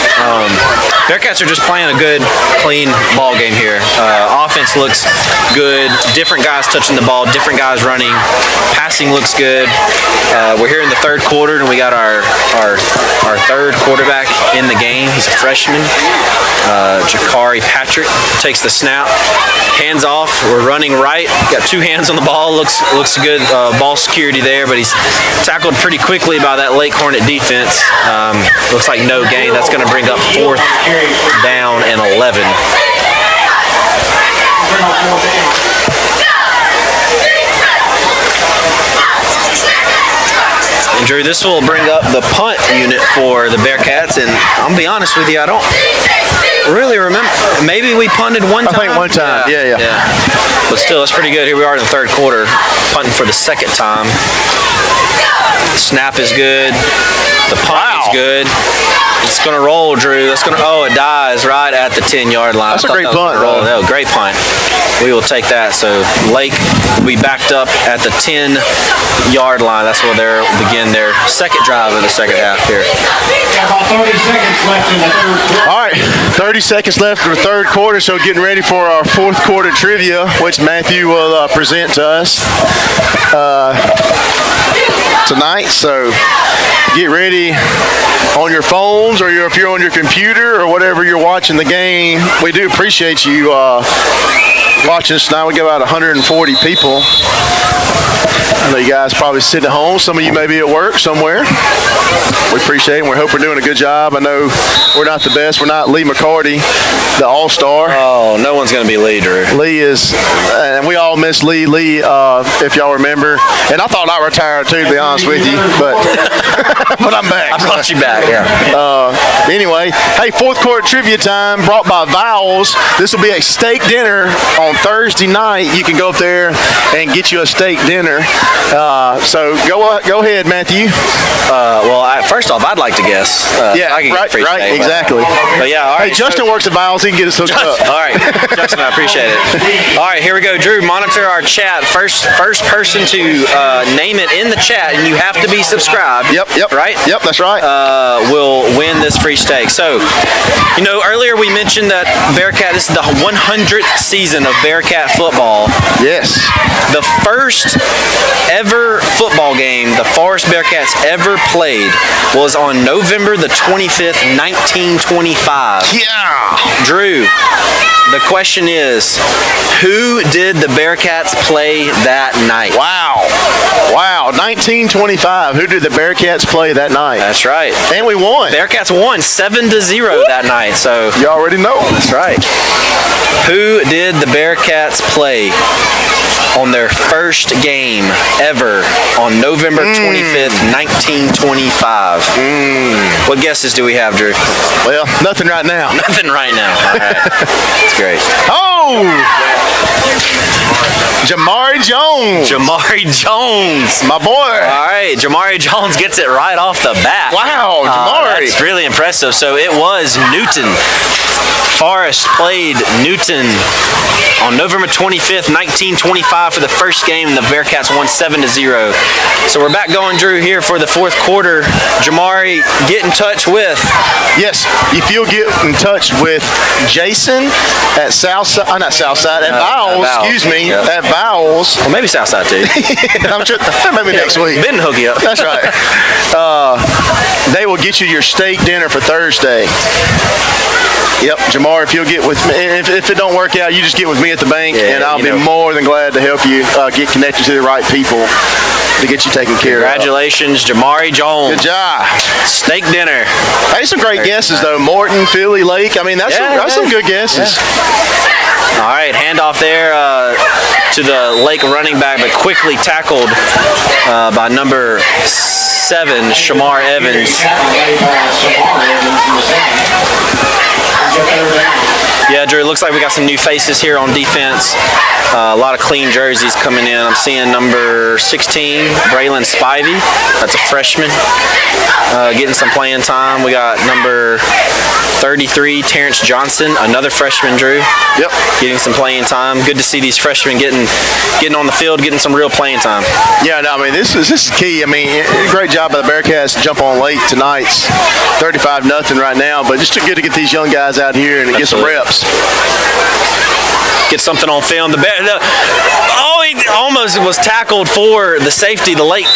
Bearcats are just playing a good, clean ball game here. Offense looks good. Different guys touching the ball. Different guys running. Passing looks good. We're here in the third quarter, and we got our third quarterback in the game. He's a freshman. Jakari Patrick takes the snap. Hands off. We're running right. Got two hands on the ball. Looks good. Ball security there, but he's tackled pretty quickly by that Lake Hornet defense. Looks like no gain. That's going to bring up 4th down and 11. And Drew, this will bring up the punt unit for the Bearcats, and I'm gonna be honest with you, I don't really remember. Maybe we punted one time. I think one time. Yeah. But still, it's pretty good. Here we are in the third quarter, punting for the second time. The snap is good. The punt is good. It's gonna roll, Drew. It dies right at the 10-yard line. That's a great punt, roll. That was a great punt. We will take that. So Lake will be backed up at the 10-yard line. That's where they'll begin their second drive of the second half here. About 30 seconds left in the third quarter. All right, 30 seconds left in the third quarter, so getting ready for our fourth quarter trivia, which Matthew will present to us tonight. So get ready on your phones, or if you're on your computer or whatever you're watching the game. We do appreciate you watching us tonight. We got about 140 people. I know you guys probably sitting at home. Some of you may be at work somewhere. We appreciate it, and we hope we're doing a good job. I know we're not the best. We're not Lee McCarty, the all-star. Oh, no one's going to be Lee, Drew. Lee is, and we all miss Lee. Lee, if y'all remember, and I thought I retired too, to be honest with you, but but I'm back. I brought you back, yeah. Anyway, hey, fourth quarter trivia time brought by Vowels. This will be a steak dinner on Thursday night. You can go up there and get you a steak dinner. So go ahead, Matthew. First off, I'd like to guess. I can get free steak, exactly. But yeah, all right. Hey, Justin works at Vowels. He can get us hooked up. All right, Justin, I appreciate it. All right, here we go, Drew. Monitor our chat. First person to name it in the chat, and you have to be subscribed. Yep. Right? Yep, that's right. Will win this free steak. So, earlier we mentioned that Bearcat. This is the 100th season of Bearcat football. Yes. The first ever football game the Forest Bearcats ever played was on November the 25th, 1925. Yeah. Drew, the question is, who did the Bearcats play that night? Wow. 1925. Who did the Bearcats play that night? That's right. And we won. Bearcats won 7-0 that night. So you already know. That's right. Who did the Bearcats play on their first game ever on November 25th, 1925? What guesses do we have, Drew? Well, nothing right now. Nothing right now. All right. That's great. Oh, Oh! Jamari Jones. Jamari Jones. My boy. All right, Jamari Jones gets it right off the bat. Wow, Jamari. That's really impressive. So it was Newton. Forest played Newton on November 25th, 1925 for the first game. The Bearcats won 7-0. So we're back going, Drew, here for the fourth quarter. Jamari, get in touch with. Yes, if you'll get in touch with Jason at Southside, not Southside, at Bowles, excuse me, at Bowles. Well, maybe Southside too. I'm sure, maybe next week. Ben hook you up. That's right. They will get you your steak dinner for Thursday. Yep, Jamar, if you'll get with me, if it don't work out, you just get with me at the bank, and I'll be more than glad to help you get connected to the right people to get you taken care of. Congratulations, Jamari Jones. Good job. Steak dinner. Hey, some great guesses, though. Morton, Philly, Lake. I mean, that's some good guesses. Yeah. All right, handoff there to the Lake running back, but quickly tackled by number 7, Shamar Evans. Yeah, Drew, it looks like we got some new faces here on defense. A lot of clean jerseys coming in. I'm seeing number 16, Braylon Spivey. That's a freshman. Getting some playing time. We got number 33, Terrence Johnson, another freshman, Drew. Yep. Getting some playing time. Good to see these freshmen getting on the field, getting some real playing time. Yeah, no, I mean, this is key. I mean, great job by the Bearcats to jump on late tonight. It's 35-0 right now, but just good to get these young guys out here and get some reps. Get something on film. He almost was tackled for the safety. The Lake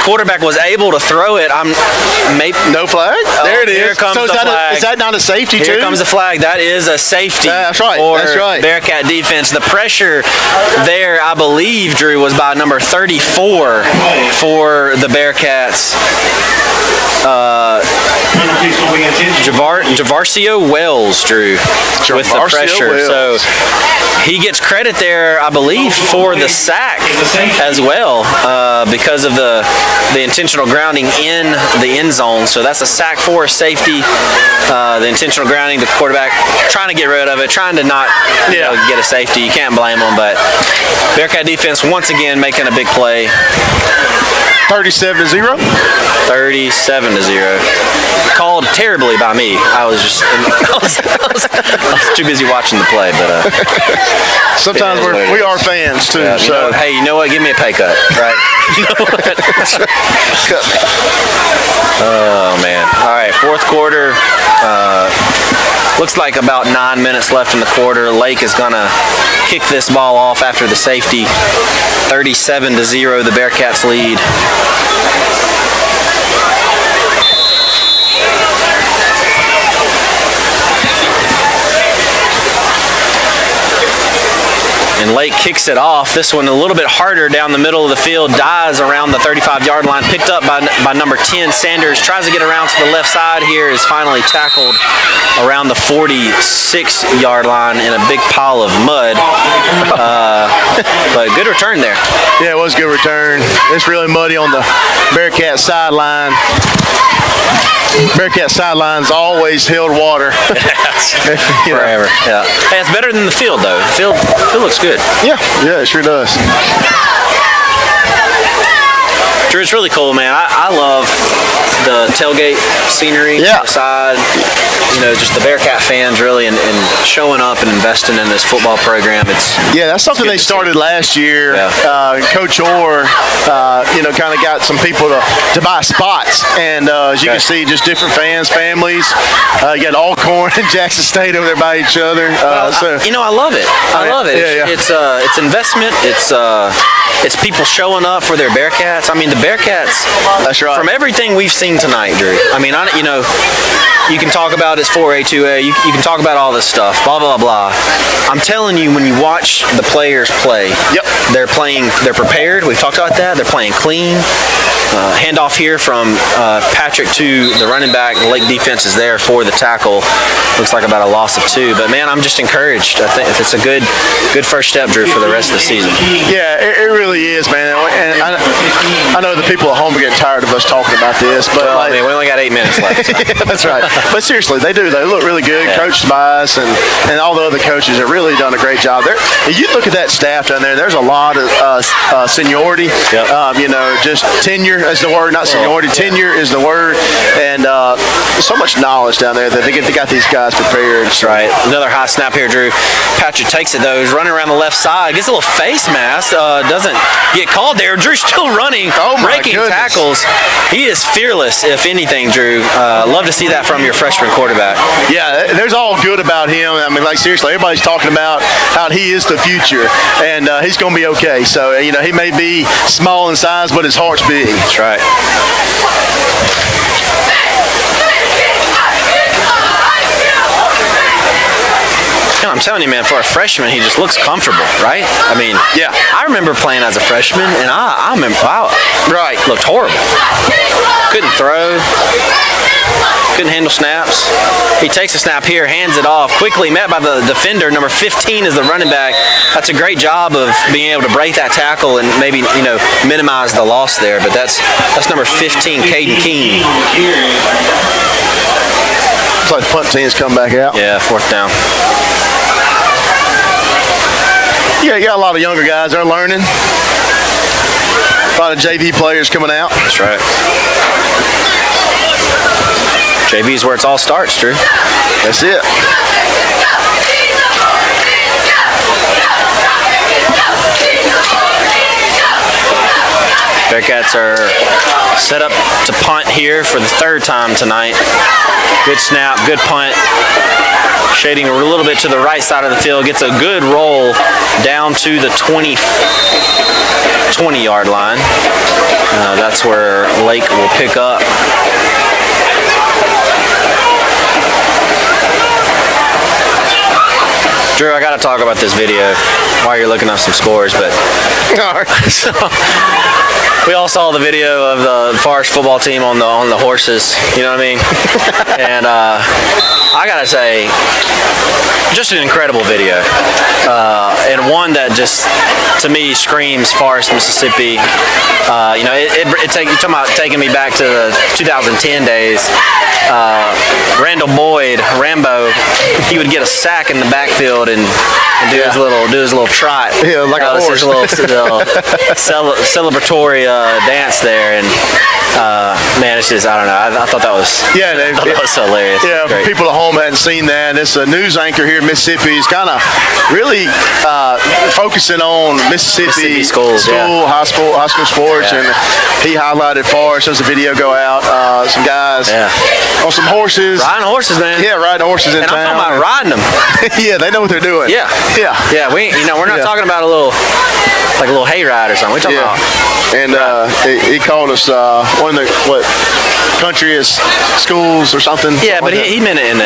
quarterback was able to throw it. No flag? There it is. Here comes the flag. Is that not a safety too? Here comes the flag. That is a safety. That's right. For That's right. Bearcat defense. The pressure there, I believe, Drew, was by number 34 for the Bearcats. Javarcio Wells, Drew, with the pressure. So he gets credit there, I believe, for the sack as well because of the intentional grounding in the end zone. So that's a sack for a safety. The intentional grounding, the quarterback trying to get rid of it, trying to not get a safety. You can't blame them, but Bearcat defense once again making a big play. 37-0. 37-0. Called terribly by me. I was too busy watching the play, but sometimes we are fans too. Yeah, so hey, you know what? Give me a pay cut, right? You know what? Oh man! All right, fourth quarter. Looks like about 9 minutes left in the quarter. Lake is gonna kick this ball off after the safety. 37-0, the Bearcats lead. And Lake kicks it off. This one a little bit harder down the middle of the field. Dies around the 35-yard line. Picked up by number 10, Sanders. Tries to get around to the left side here. Is finally tackled around the 46-yard line in a big pile of mud. But good return there. Yeah, it was a good return. It's really muddy on the Bearcat sideline. Bearcat sidelines always held water. Forever. Yeah. Hey, it's better than the field, though. The field looks good. Yeah, it sure does. Drew, it's really cool, man. I love the tailgate scenery outside. You know, just the Bearcat fans really and showing up and investing in this football program. That's something they started last year. Yeah. Coach Orr, kind of got some people to buy spots, and as you can see, just different fans, families. You got Alcorn and Jackson State over there by each other. I love it. I love it. Yeah. It's investment. It's people showing up for their Bearcats. I mean, the Bearcats. That's right. From everything we've seen tonight, Drew. I mean, you can talk about it's 4A, 2A. You can talk about all this stuff. Blah blah blah. I'm telling you, when you watch the players play, they're playing. They're prepared. We've talked about that. They're playing clean. Handoff here from Patrick to the running back. The Lake defense is there for the tackle. Looks like about a loss of 2. But man, I'm just encouraged. I think it's a good first step, Drew, for the rest of the season. Yeah, it really is, man. And I know the people at home are getting tired of us talking about this, but we only got 8 minutes left. That's right. But seriously, they do. They look really good, Yeah. coached by us, and all the other coaches have really done a great job. You look at that staff down there, there's a lot of seniority. Yep. Just tenure is the word, not seniority. Tenure is the word. And so much knowledge down there that they got these guys prepared. That's right. Another high snap here, Drew. Patrick takes it, though. He's running around the left side. Gets a little face mask. Doesn't get called there. Drew's still running, breaking tackles. He is fearless, if anything, Drew. Love to see that from your freshman quarterback. Yeah, there's all good about him. I mean, like, seriously, everybody's talking about how he is the future, and he's going to be okay. So, he may be small in size, but his heart's big. That's right. I'm telling you, man, for a freshman, he just looks comfortable, right? I mean, yeah. I remember playing as a freshman, and I remember, looked horrible. Couldn't throw. Couldn't handle snaps. He takes a snap here, hands it off, quickly met by the defender. Number 15 is the running back. That's a great job of being able to break that tackle and maybe, minimize the loss there. But that's number 15, Caden Keene. Looks like the punt team's come back out. Yeah, fourth down. Yeah, you got a lot of younger guys. They're learning. A lot of JV players coming out. That's right. JV is where it's all starts, Drew. That's it. Bearcats are set up to punt here for the third time tonight. Good snap, good punt. Shading a little bit to the right side of the field. Gets a good roll down to the 20-yard line. That's where Lake will pick up. Drew, I got to talk about this video while you're looking up some scores, but so, we all saw the video of the Forest football team on the horses. You know what I mean? And I gotta say, just an incredible video, and one that just to me screams Forest, Mississippi. You're talking about taking me back to the 2010 days. Randall Boyd, Rambo, he would get a sack in the backfield and do his little trot. Yeah, like a horse. His little celebratory dance there, and man, it's just, I don't know. I thought that was that was hilarious. Yeah, for people at home hadn't seen that. It's a news anchor here in Mississippi. He's kind of really focusing on Mississippi schools, high school sports, and he highlighted Forest. There's a video go out. Some guys on some horses. Riding horses, man. Yeah, riding horses in and town. I'm talking about riding them. Yeah, they know what they're doing. Yeah. We're not talking about a little hayride or something. We're talking about. And he called us one of the countryest schools or something. Yeah, but he meant it in the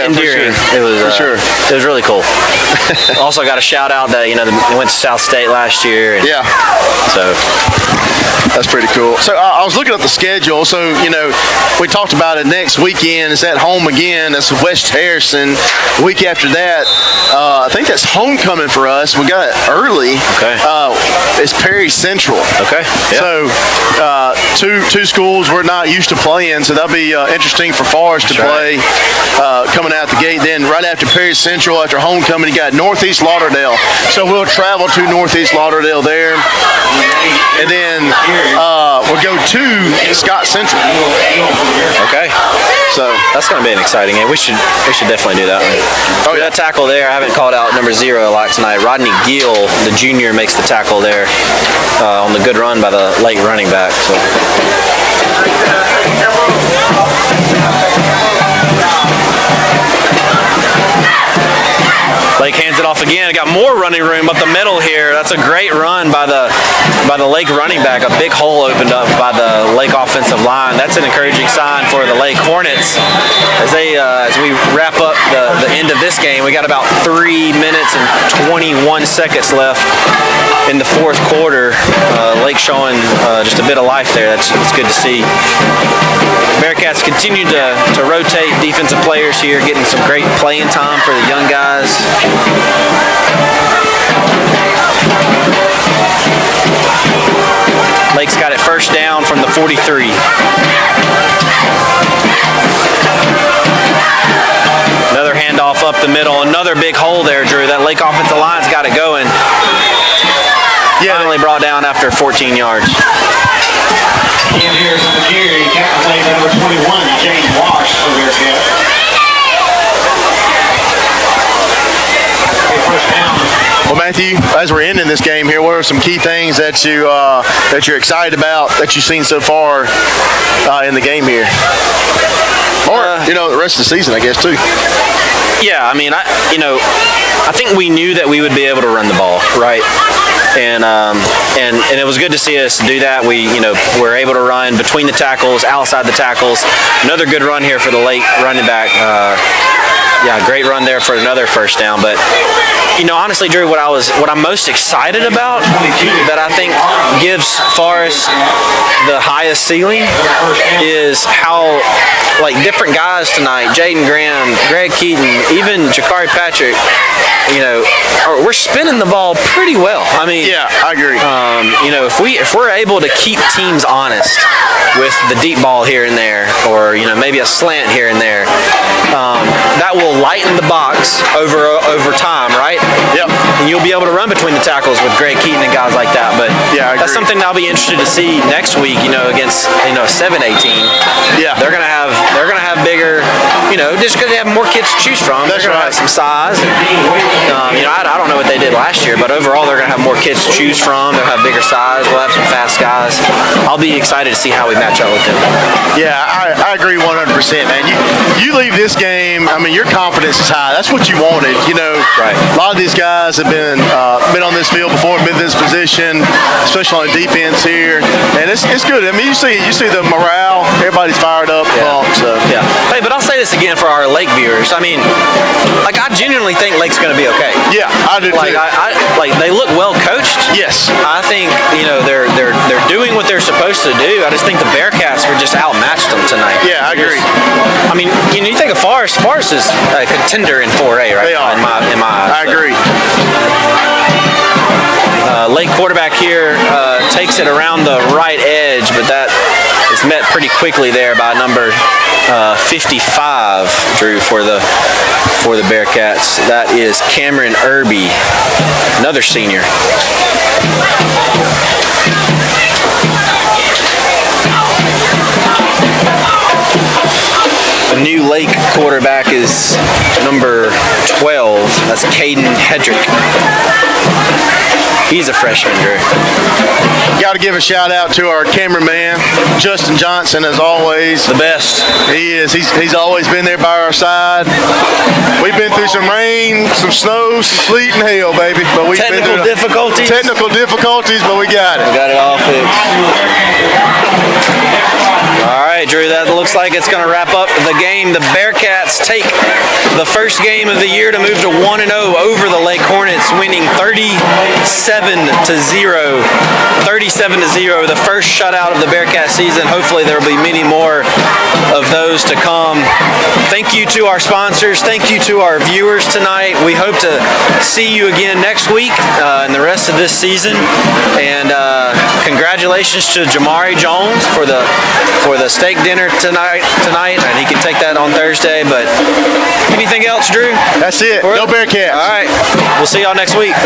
endearing. For sure. It was for sure. It was really cool. Also got a shout out that they went to South State last year. And so that's pretty cool. So I was looking at the schedule. So we talked about it next weekend. It's at home again. That's West Harrison. The week after that, I think that's homecoming for us. We got it early. Okay. It's Perry Central. Okay. Yeah. So two schools we're not used to playing, so that'll be interesting for Forest to play coming out the gate. Then right after Perry Central, after homecoming, you got Northeast Lauderdale. So we'll travel to Northeast Lauderdale there, and then we'll go to Scott Central. Okay. So that's going to be an exciting game. We should definitely do that one. Oh, yeah. That tackle there, I haven't called out number 0 a lot tonight. Rodney Gill, the junior, makes the tackle there on the good run by the late running back. So. Lake hands it off again. Got more running room up the middle here. That's a great run by the Lake running back. A big hole opened up by the Lake offensive line. That's an encouraging sign for the Lake Hornets as we wrap up the end of this game. We got about 3 minutes and 21 seconds left in the fourth quarter. Lake showing just a bit of life there. That's good to see. Bearcats continue to rotate defensive players here, getting some great playing time for the young guys. Lake's got it first down from the 43. kickoff up the middle. Another big hole there, Drew. That Lake offensive line's got it going. Yeah, Finally brought down after 14 yards. Cam Harris on the carry. Captain plays number 21, James Wash for Bearcat. First down. Well, Matthew, as we're ending this game here, what are some key things that you're excited about that you've seen so far in the game here, or the rest of the season, I guess too? Yeah, I mean, I think we knew that we would be able to run the ball, right? And it was good to see us do that. We're able to run between the tackles, outside the tackles. Another good run here for the Lake running back. Great run there for another first down. But honestly, Drew, what I'm most excited about that I think gives Forrest the highest ceiling is how different guys tonight, Jaden Graham, Greg Keaton, even Jakari Patrick, we're spinning the ball pretty well. I mean, yeah, I agree. If we're able to keep teams honest with the deep ball here and there, or maybe a slant here and there, that will lighten the box over time, right? Yep. And you'll be able to run between the tackles with Greg Keaton and guys like that. But yeah, that's something I'll be interested to see next week. Against a 7A team. Yeah, they're gonna have bigger. Just because they have more kids to choose from. That's they're gonna right. have some size. And, I don't know what they did last year, but overall they're gonna have more kids to choose from. They'll have bigger size. We'll have some fast guys. I'll be excited to see how we match up with them. Yeah, I agree 100%, man. You leave this game. I mean, your confidence is high. That's what you wanted. Right. A lot of these guys have been on this field before, been in this position, especially on defense here, and it's good. I mean, you see the morale. Everybody's fired up. Pumped, so. Yeah. Hey, but I'll say this again for our Lake viewers. I mean, I genuinely think Lake's going to be okay. Yeah, I do too. They look well coached. Yes. I think they're doing what they're supposed to do. I just think the Bearcats were just outmatched them tonight. Yeah, I agree. I mean, you think of Forrest. Forrest is a contender in 4A right They now. are. In my eyes. I agree. Lake quarterback here takes it around the right edge, but that is met pretty quickly there by number 55, Drew, for the Bearcats. That is Cameron Irby, another senior. The new Lake quarterback is number 12. That's Caden Hedrick. He's a freshman, Drew. Got to give a shout out to our cameraman, Justin Johnson, as always. The best. He is. He's always been there by our side. We've been through some rain, some snow, some sleet, and hail, baby. But we've been through difficulties. Technical difficulties, but we got it. We got it all fixed. All right, Drew, that looks like it's going to wrap up the game. The Bearcats take the first game of the year to move to 1-0 over the Lake Hornets, winning 37-0. 37-0, the first shutout of the Bearcat season. Hopefully there will be many more of those to come. Thank you to our sponsors. Thank you to our viewers tonight. We hope to see you again next week and the rest of this season. And congratulations to Jamari Jones for the steak dinner tonight, and he can take that on Thursday. But anything else, Drew? That's it. Go Bearcats. All right. We'll see y'all next week.